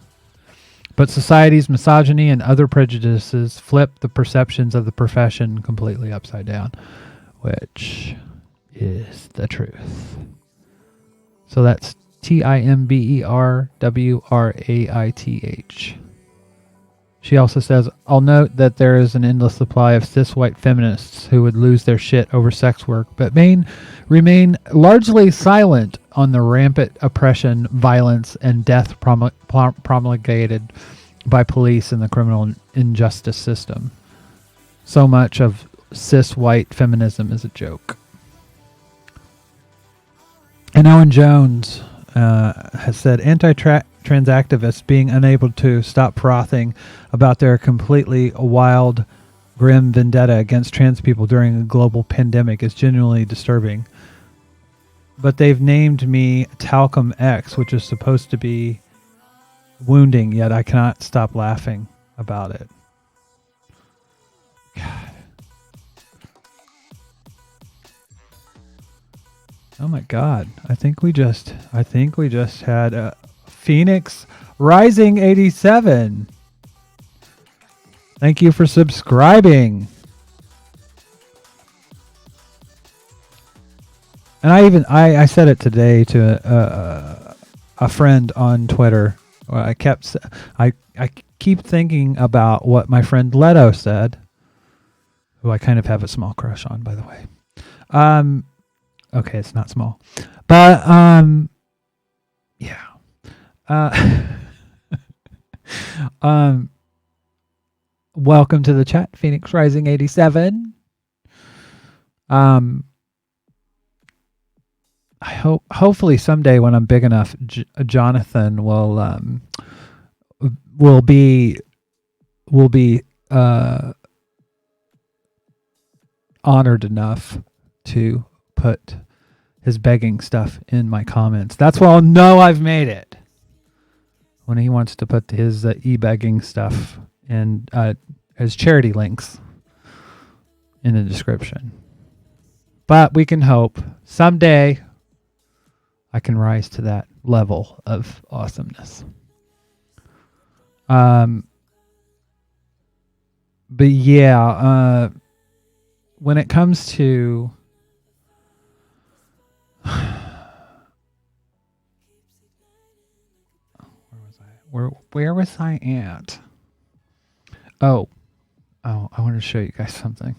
But society's misogyny and other prejudices flip the perceptions of the profession completely upside down, which is the truth. So that's Timberwraith. She also says, I'll note that there is an endless supply of cis white feminists who would lose their shit over sex work, but remain largely silent on the rampant oppression, violence, and death promulgated by police in the criminal injustice system. So much of cis white feminism is a joke. And Owen Jones has said, anti-trans activists being unable to stop frothing about their completely wild, grim vendetta against trans people during a global pandemic is genuinely disturbing. But they've named me Talcum X, which is supposed to be wounding, yet I cannot stop laughing about it. God. Oh my God. I think we just had a Phoenix Rising 87. Thank you for subscribing. And I said it today to a friend on Twitter. I keep thinking about what my friend Leto said, who I kind of have a small crush on, by the way. Okay, it's not small, but yeah. Welcome to the chat, Phoenix Rising 87. Hopefully someday when I'm big enough, Jonathan will be honored enough to put his begging stuff in my comments. That's when I'll know I've made it. When he wants to put his e-begging stuff and his charity links in the description. But we can hope someday I can rise to that level of awesomeness. But yeah, when it comes to where was I at? Oh, I want to show you guys something.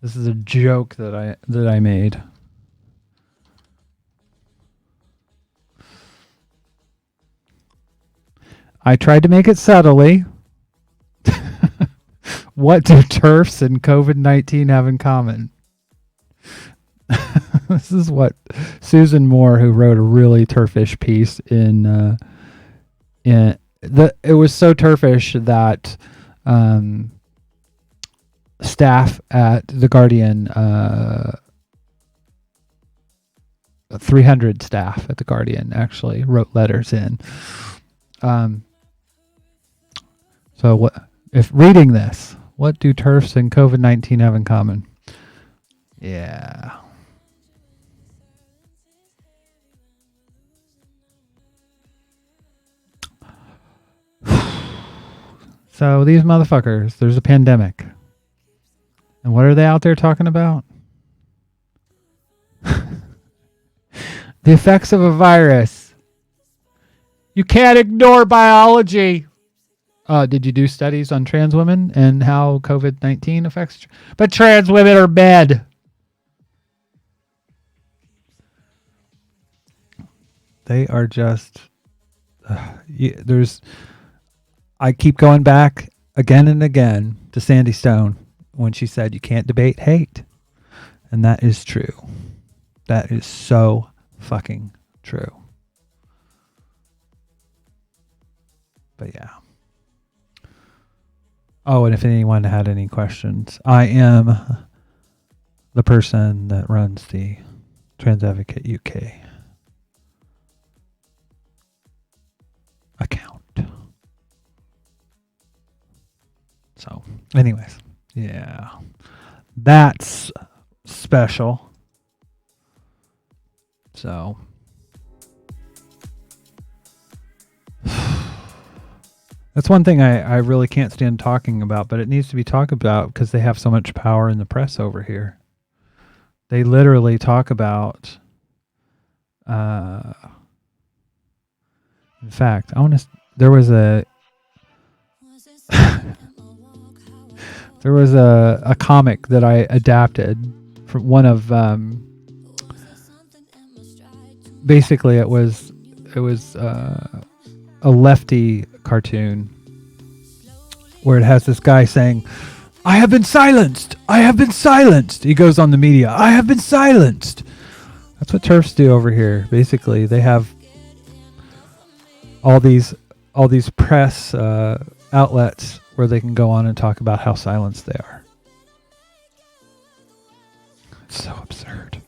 This is a joke that I made. I tried to make it subtly. What do TERFs and COVID-19 have in common? This is what Susan Moore, who wrote a really TERFish piece it was so TERFish that staff at The Guardian, 300 staff at The Guardian actually wrote letters in. So what if reading this, what do TERFs and COVID-19 have in common? Yeah. So these motherfuckers, there's a pandemic. And what are they out there talking about? The effects of a virus. You can't ignore biology. Did you do studies on trans women and how COVID-19 affects? But trans women are men. They are just. I keep going back again and again to Sandy Stone when she said you can't debate hate. And that is true. That is so fucking true. But yeah. Oh, and if anyone had any questions, I am the person that runs the Trans Advocate UK account. So, anyways, yeah, that's special. So, that's one thing I really can't stand talking about, but it needs to be talked about because they have so much power in the press over here. They literally talk about, in fact, there was a comic that I adapted from one of, basically it was a lefty cartoon where it has this guy saying, I have been silenced. I have been silenced. He goes on the media. I have been silenced. That's what TERFs do over here. Basically, they have all these press outlets where they can go on and talk about how silenced they are. It's so absurd.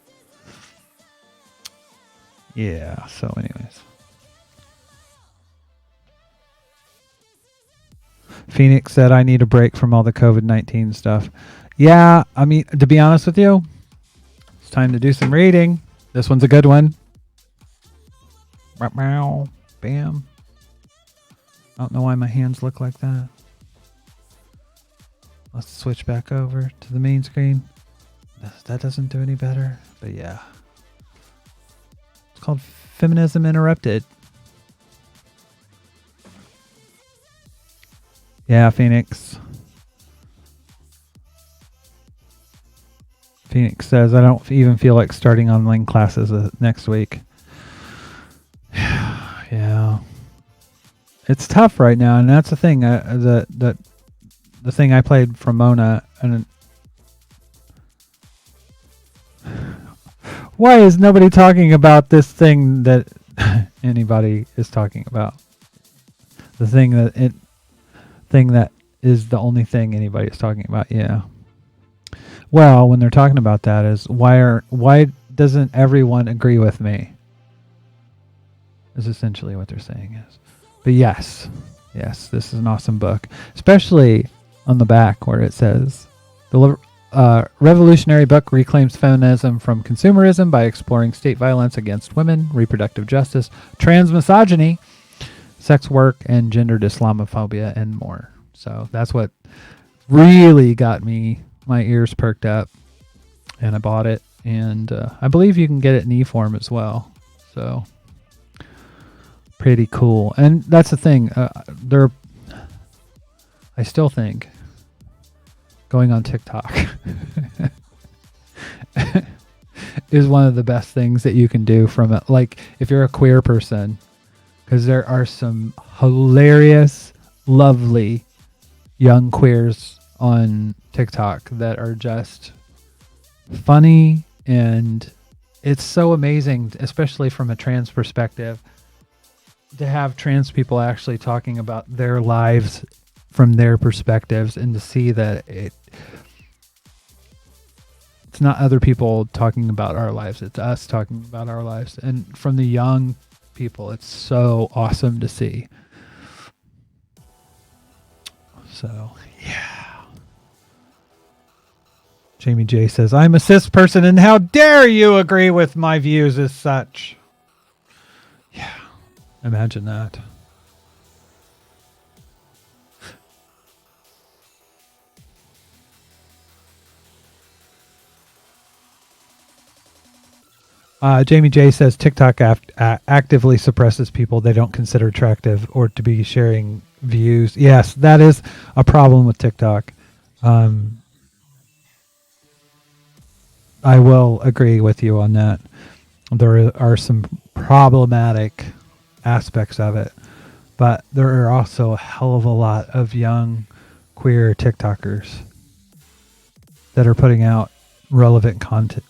Yeah, so anyways. Phoenix said, I need a break from all the COVID-19 stuff. Yeah, I mean, to be honest with you, it's time to do some reading. This one's a good one. Bam. I don't know why my hands look like that. Let's switch back over to the main screen. That doesn't do any better, but yeah. It's called Feminism Interrupted. Yeah, Phoenix. Phoenix says, I don't even feel like starting online classes next week. Yeah. It's tough right now, and that's the thing. The thing I played from Mona, and why is nobody talking about this thing that anybody is talking about? The thing that is the only thing anybody is talking about. Yeah. Well, when they're talking about that is why doesn't everyone agree with me? Is essentially what they're saying is. But yes, this is an awesome book, especially on the back where it says the revolutionary book reclaims feminism from consumerism by exploring state violence against women, reproductive justice, trans misogyny, sex work, and gendered Islamophobia, and more. So that's what really got my ears perked up, and I bought it, and I believe you can get it in e-form as well. So pretty cool. And that's the thing. I still think going on TikTok is one of the best things that you can do from it. Like if you're a queer person, because there are some hilarious, lovely young queers on TikTok that are just funny, and it's so amazing, especially from a trans perspective, to have trans people actually talking about their lives from their perspectives, and to see that It's not other people talking about our lives. It's us talking about our lives. And from the young people, it's so awesome to see. So, yeah. Jamie J says, I'm a cis person, and how dare you agree with my views as such? Yeah, imagine that. Jamie J says TikTok actively suppresses people they don't consider attractive or to be sharing views. Yes, that is a problem with TikTok. I will agree with you on that. There are some problematic aspects of it, but there are also a hell of a lot of young queer TikTokers that are putting out relevant content,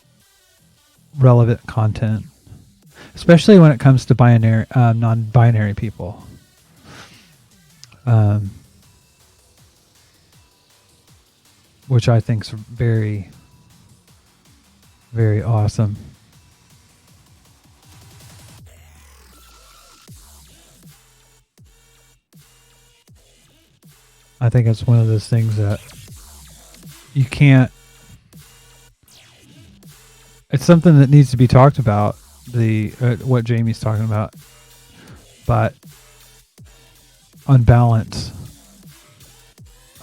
especially when it comes to non-binary people. Which I think is very, very awesome. I think it's one of those things that you can't. It's something that needs to be talked about. What Jamie's talking about, but on balance,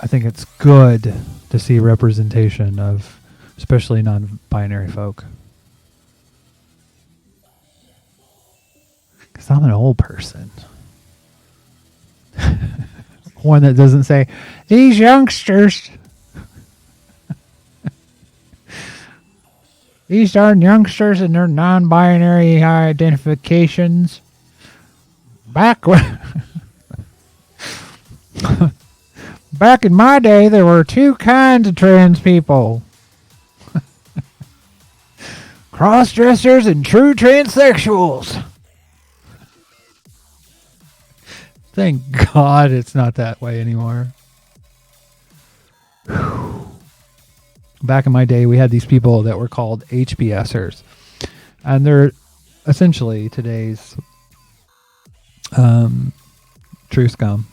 I think it's good to see representation of, especially non-binary folk. Because I'm an old person. One that doesn't say, these youngsters, these darn youngsters and their non-binary identifications. Back in my day, there were two kinds of trans people. Cross-dressers and true transsexuals. Thank God it's not that way anymore. Whew. Back in my day, we had these people that were called HBSers. And they're essentially today's true scum.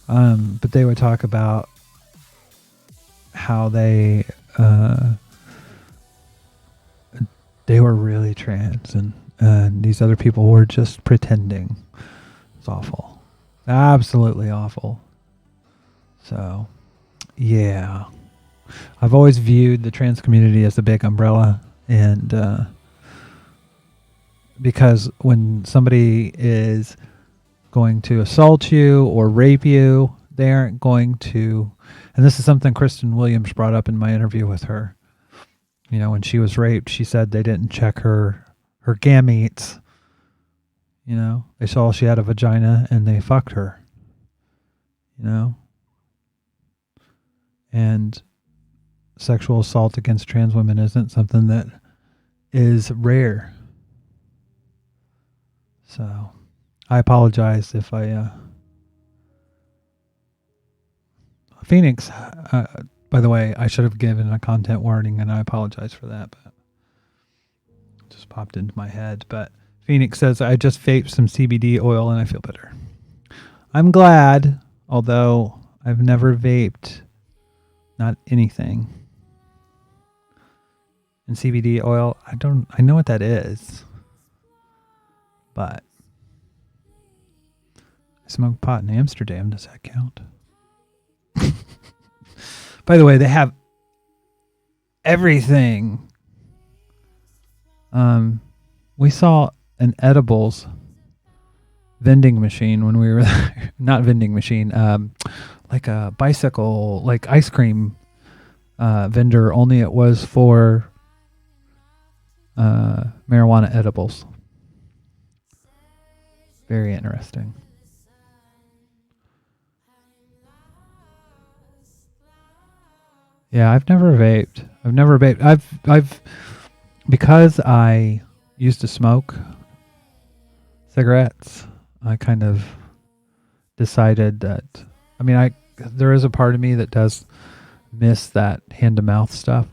But they would talk about how they were really trans, and these other people were just pretending. It's awful. Absolutely awful. So, yeah. I've always viewed the trans community as a big umbrella, and because when somebody is going to assault you or rape you, they aren't going to, and this is something Kristen Williams brought up in my interview with her. You know, when she was raped, she said they didn't check her gametes. You know, they saw she had a vagina and they fucked her. You know? And sexual assault against trans women isn't something that is rare. So, I apologize if I... Phoenix, by the way, I should have given a content warning, and I apologize for that, but it just popped into my head. But Phoenix says, I just vaped some CBD oil and I feel better. I'm glad, although I've never vaped, not anything. And CBD oil, I know what that is, but I smoked pot in Amsterdam. Does that count? By the way, they have everything. We saw an edibles vending machine when we were there. Not vending machine, like a bicycle, like ice cream vendor, only it was for marijuana edibles. Very interesting. Yeah, I've never vaped. I've because I used to smoke cigarettes, I kind of decided that, I mean, there is a part of me that does miss that hand to mouth stuff.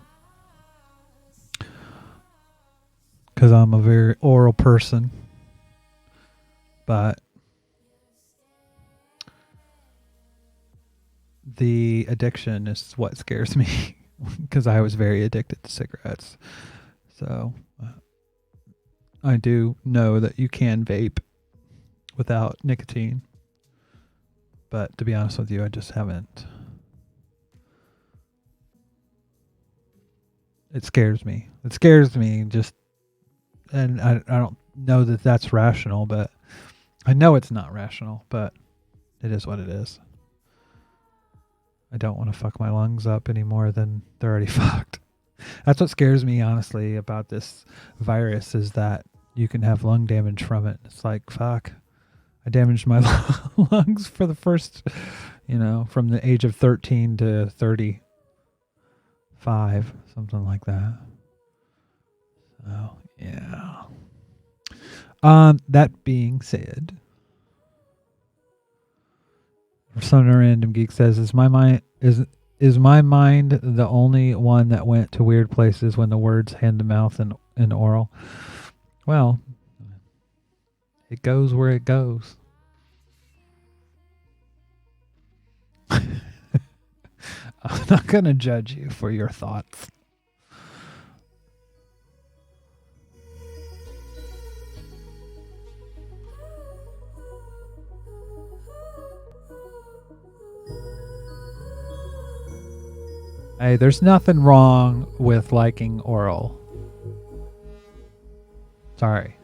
because I'm a very oral person. But the addiction is what scares me because I was very addicted to cigarettes. So I do know that you can vape without nicotine. But to be honest with you, I just haven't. It scares me. It scares me just, and I don't know that that's rational, but I know it's not rational, but it is what it is. I don't want to fuck my lungs up any more than they're already fucked. That's what scares me, honestly, about this virus is that you can have lung damage from it. It's like, fuck, I damaged my lungs for the first, from the age of 13 to 35, something like that. So, yeah. That being said, some random geek says, is my mind the only one that went to weird places when the words hand to mouth and oral? Well, it goes where it goes. I'm not going to judge you for your thoughts. Hey, there's nothing wrong with liking oral. Sorry.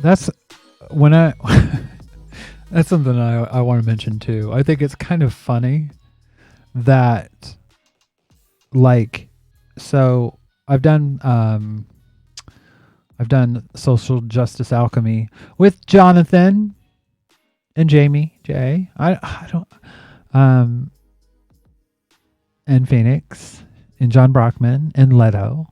That's when that's something I want to mention too. I think it's kind of funny that, so I've done Social Justice Alchemy with Jonathan and Jamie J. I don't and Phoenix and John Brockman and Leto.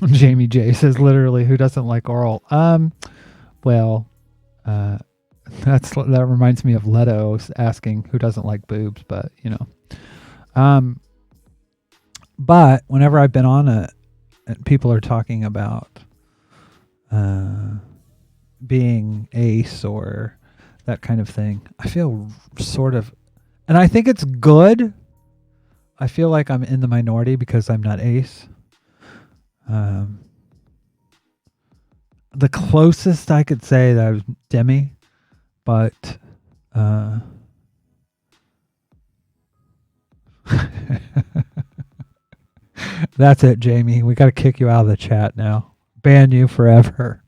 Jamie J says, literally, who doesn't like oral? That reminds me of Leto asking who doesn't like boobs, but but whenever I've been on it, people are talking about being ace or that kind of thing. I feel sort of, and I think it's good. I feel like I'm in the minority because I'm not ace. The closest I could say that I was demi, but that's it, Jamie. We got to kick you out of the chat now. Ban you forever.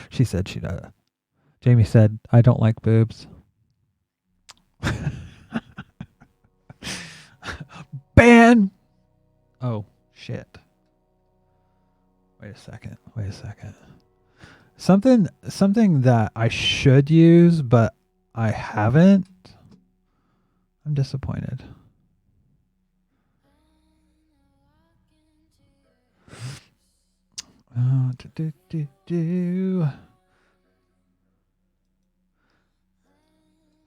She said she does. Jamie said, I don't like boobs. Ban. Oh, shit. Wait a second. Something that I should use, but I haven't. I'm disappointed.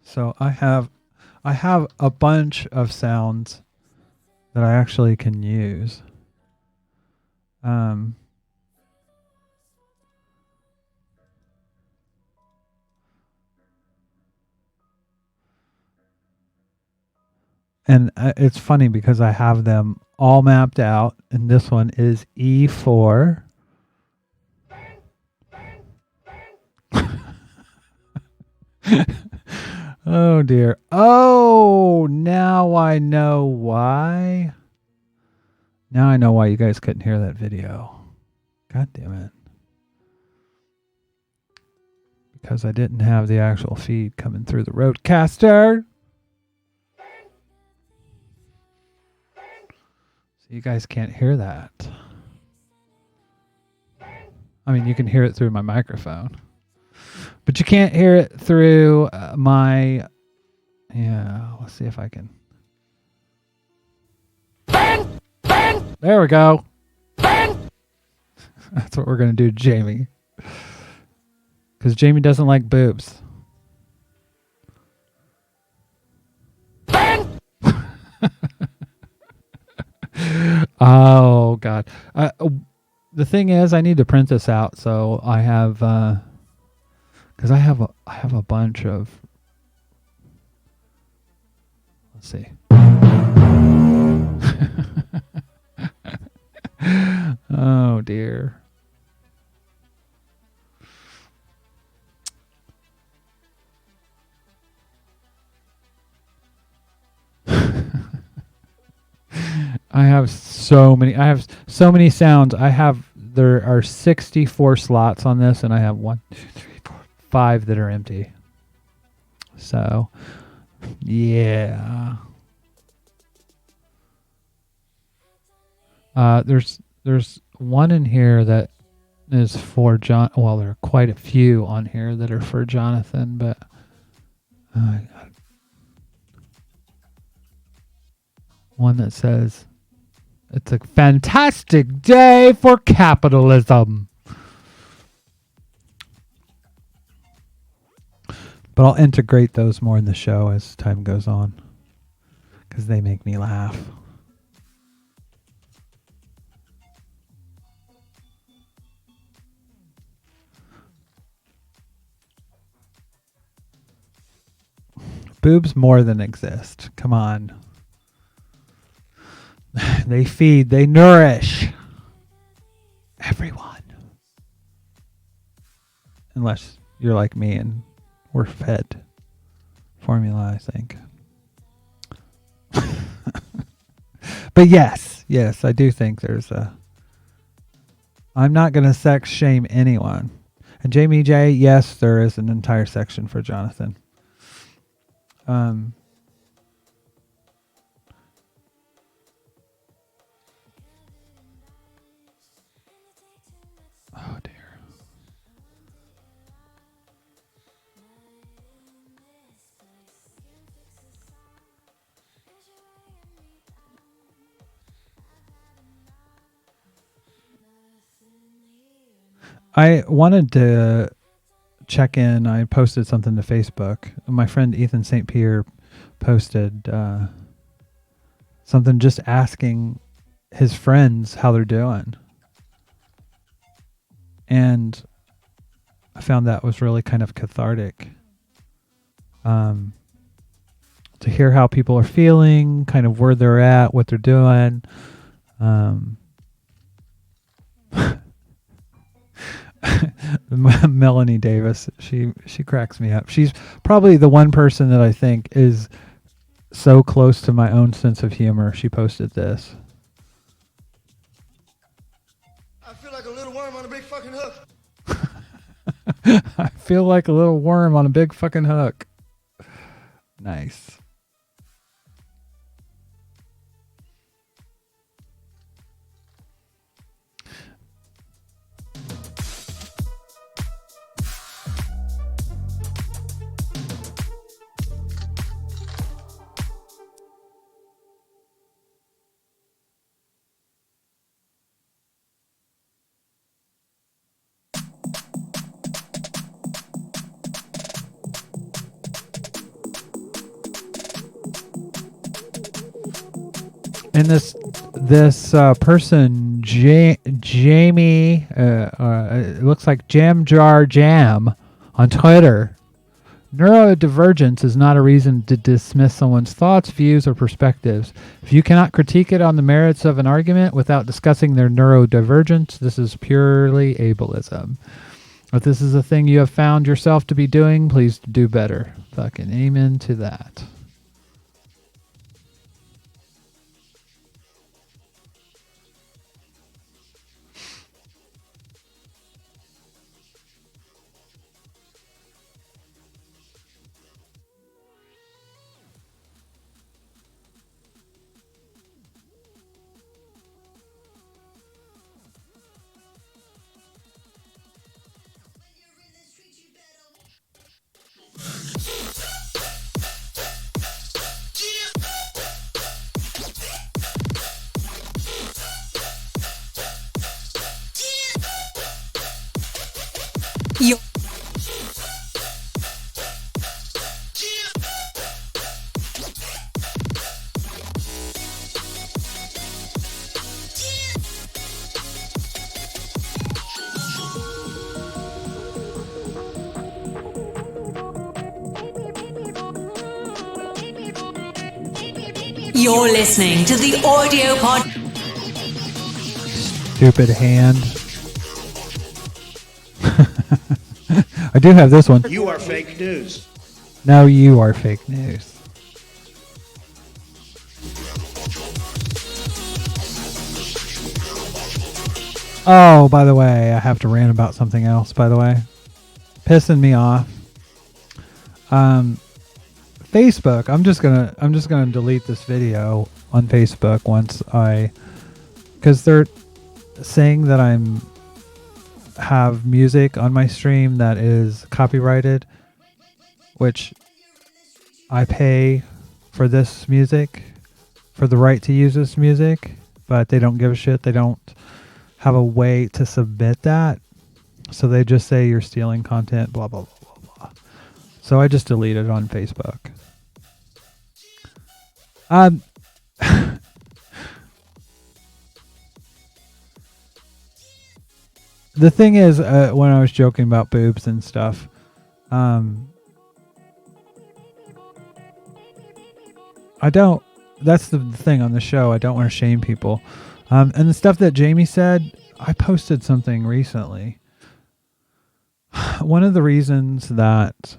So I have a bunch of sounds that I actually can use. And it's funny because I have them all mapped out, and this one is E4. Oh dear. Oh, now I know why. Now I know why you guys couldn't hear that video. God damn it. Because I didn't have the actual feed coming through the Roadcaster. So you guys can't hear that. I mean, you can hear it through my microphone. But you can't hear it through my... Yeah, let's see if I can... There we go. That's what we're going to do, Jamie. Because Jamie doesn't like boobs. Oh God. The thing is, I need to print this out, so I have because I have a bunch of. Let's see. Oh dear. I have so many sounds. There are 64 slots on this, and I have 1, 2, 3, 4, 5 that are empty. So, yeah. There's one in here that is for John. Well, there are quite a few on here that are for Jonathan, but one that says, "It's a fantastic day for capitalism." But I'll integrate those more in the show as time goes on, because they make me laugh. Boobs more than exist. Come on. They feed, they nourish everyone. Unless you're like me and we're fed formula, I think. But yes, I do think there's I'm not going to sex shame anyone. And Jamie J, yes, there is an entire section for Jonathan. Oh dear. I wanted to check in. I posted something to Facebook. My friend Ethan St. Pierre posted something just asking his friends how they're doing. And I found that was really kind of cathartic. To hear how people are feeling, kind of where they're at, what they're doing. Melanie Davis, she cracks me up. She's probably the one person that I think is so close to my own sense of humor. She posted this. I feel like a little worm on a big fucking hook. I feel like a little worm on a big fucking hook. Nice. And this person, Jamie, it looks like Jam Jar Jam on Twitter. Neurodivergence is not a reason to dismiss someone's thoughts, views, or perspectives. If you cannot critique it on the merits of an argument without discussing their neurodivergence, this is purely ableism. If this is a thing you have found yourself to be doing, please do better. Fucking amen to that. You You're listening to the audio pod. Stupid hand. I do have this one. You are fake news. No, you are fake news. Oh, by the way, I have to rant about something else, by the way. Pissing me off. Facebook, I'm just gonna delete this video on Facebook once because they're saying that have music on my stream that is copyrighted, which I pay for this music, for the right to use this music, but they don't give a shit. They don't have a way to submit that. So they just say you're stealing content, blah, blah, blah, blah, blah. So I just deleted it on Facebook. The thing is, when I was joking about boobs and stuff, that's the thing on the show. I don't want to shame people. And the stuff that Jamie said, I posted something recently. One of the reasons that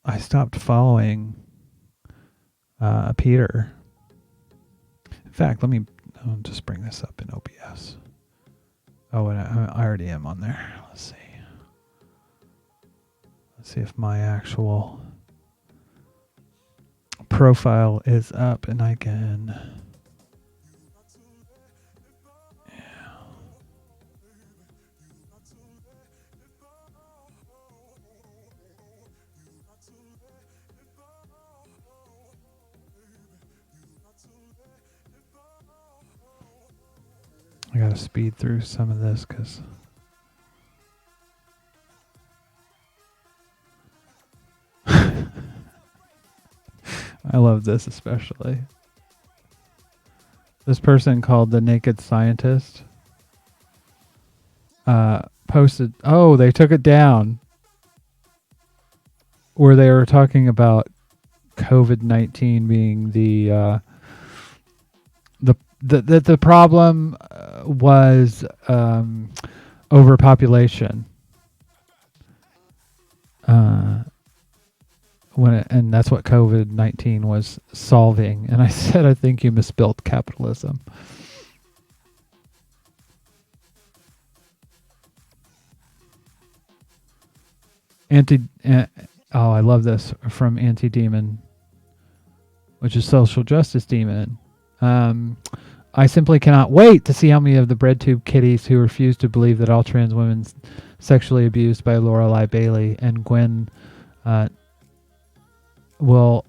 I stopped following Peter. In fact, I'll just bring this up in OBS. Oh, and I already am on there. Let's see. Let's see if my actual profile is up and I can... I gotta speed through some of this because I love this especially. This person called the Naked Scientist posted, oh, they took it down, where they were talking about COVID-19 being the problem was overpopulation. And that's what COVID-19 was solving. And I said, I think you misspelled capitalism. I love this from Anti-Demon, which is Social Justice Demon. I simply cannot wait to see how many of the Breadtube kiddies who refuse to believe that all trans women sexually abused by Lorelai Bailey and Gwen will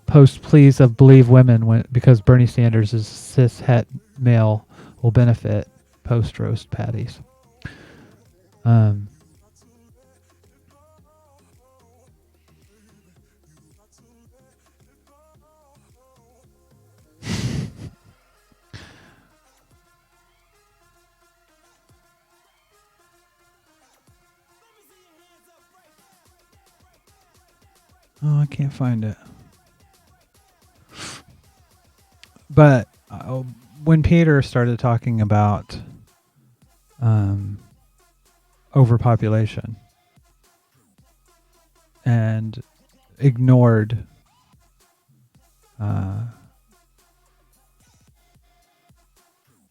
post pleas of believe women because Bernie Sanders is cis het male will benefit post roast patties. Oh, I can't find it. But when Peter started talking about overpopulation and ignored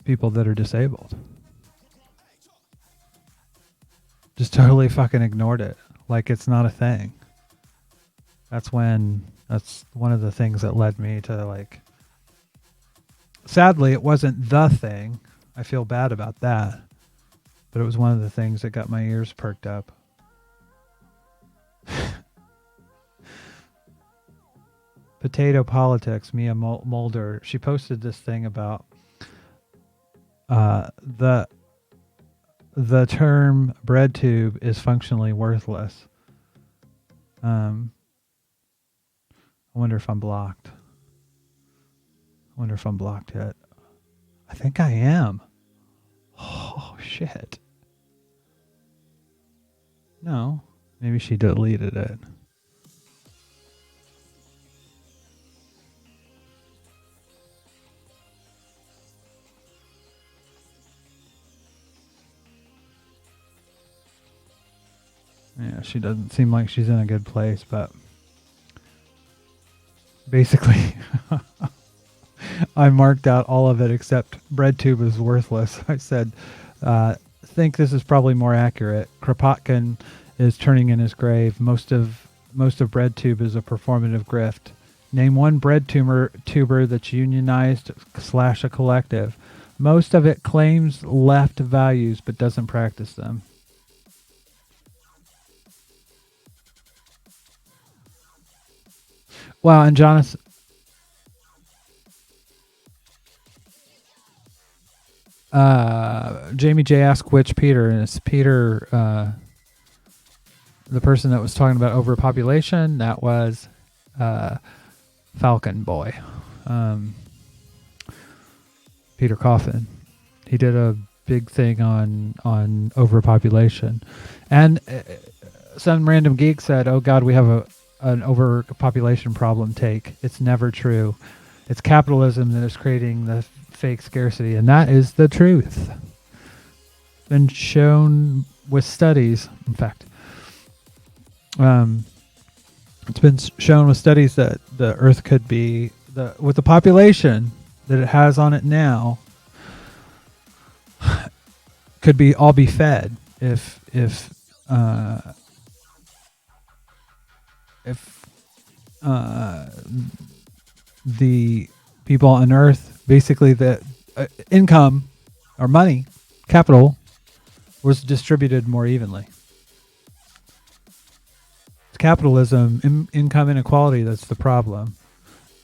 people that are disabled, just totally fucking ignored it like it's not a thing. That's one of the things that led me to, like, sadly, it wasn't the thing. I feel bad about that. But it was one of the things that got my ears perked up. Potato Politics, Mia Mulder, she posted this thing about the term Breadtube is functionally worthless. I wonder if I'm blocked. I wonder if I'm blocked yet. I think I am. Oh, shit. No. Maybe she deleted it. Yeah, she doesn't seem like she's in a good place, but basically, I marked out all of it except Breadtube is worthless. I said, think this is probably more accurate. Kropotkin is turning in his grave. Most of Breadtube is a performative grift. Name one tuber that's unionized / a collective. Most of it claims left values but doesn't practice them. Well, and Jonathan, Jamie J asked which Peter, and it's Peter, the person that was talking about overpopulation. That was Falcon Boy, Peter Coffin. He did a big thing on overpopulation, and some random geek said, "Oh God, we have an overpopulation problem." It's never true. It's capitalism that is creating the fake scarcity, and that is the truth. Been shown with studies. In fact, it's been shown with studies that the Earth could be with the population that it has on it now, could be all be fed if the people on Earth, basically the income or money, capital, was distributed more evenly. It's capitalism, income inequality that's the problem.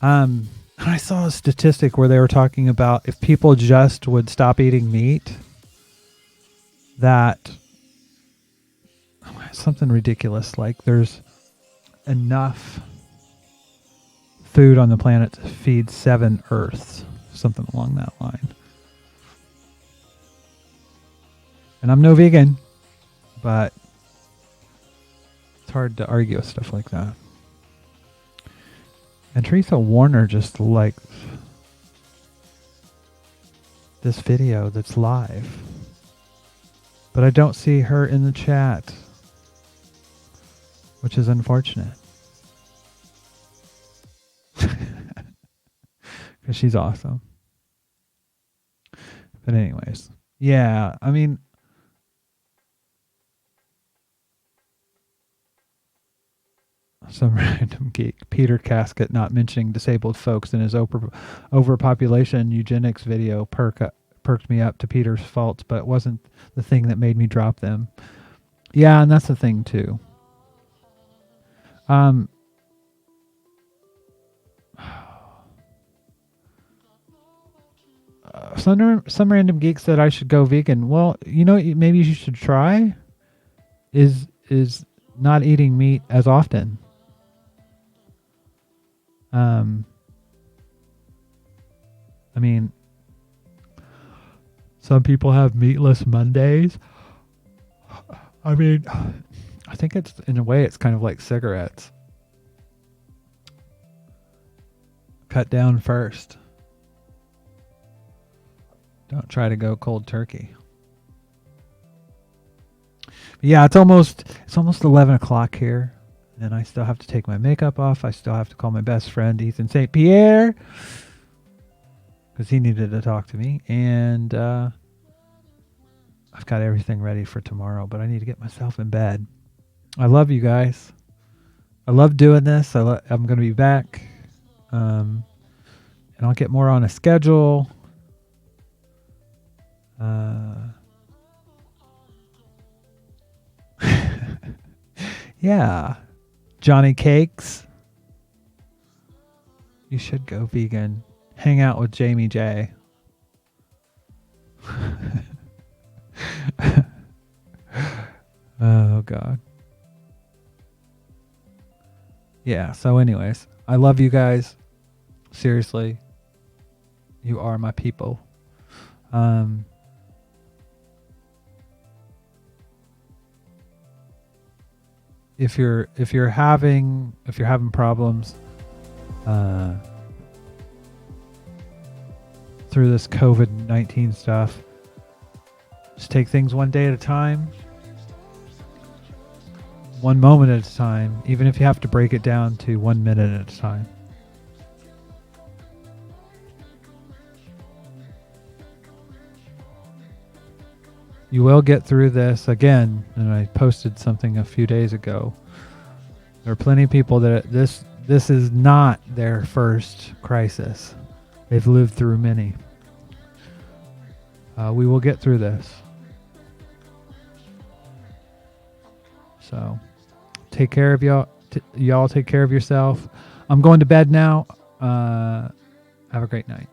I saw a statistic where they were talking about if people just would stop eating meat, that something ridiculous, like there's enough food on the planet to feed 7 Earths, something along that line. And I'm no vegan, but it's hard to argue with stuff like that. And Teresa Warner just liked this video that's live, but I don't see her in the chat, which is unfortunate. Because she's awesome. But anyways, yeah, I mean, some random geek, Peter Casket, not mentioning disabled folks in his overpopulation eugenics video perked me up to Peter's faults, but it wasn't the thing that made me drop them. Yeah, and that's the thing too. Some random geek said I should go vegan. Well, you know, maybe you should try is not eating meat as often. I mean, some people have meatless Mondays. I mean, I think it's, in a way, it's kind of like cigarettes. Cut down first. Don't try to go cold turkey. But yeah, it's almost 11 o'clock here, and I still have to take my makeup off. I still have to call my best friend Ethan St. Pierre because he needed to talk to me, and I've got everything ready for tomorrow, but I need to get myself in bed. I love you guys. I love doing this. I'm going to be back, and I'll get more on a schedule. Yeah, Johnny Cakes. You should go vegan. Hang out with Jamie J. Oh God. Yeah, so anyways, I love you guys. Seriously. You are my people. If you're having problems through this COVID-19 stuff, just take things one day at a time. one moment at a time, even if you have to break it down to 1 minute at a time. You will get through this again, and I posted something a few days ago. There are plenty of people that this is not their first crisis. They've lived through many. We will get through this. So, take care of y'all. Y'all take care of yourself. I'm going to bed now. Have a great night.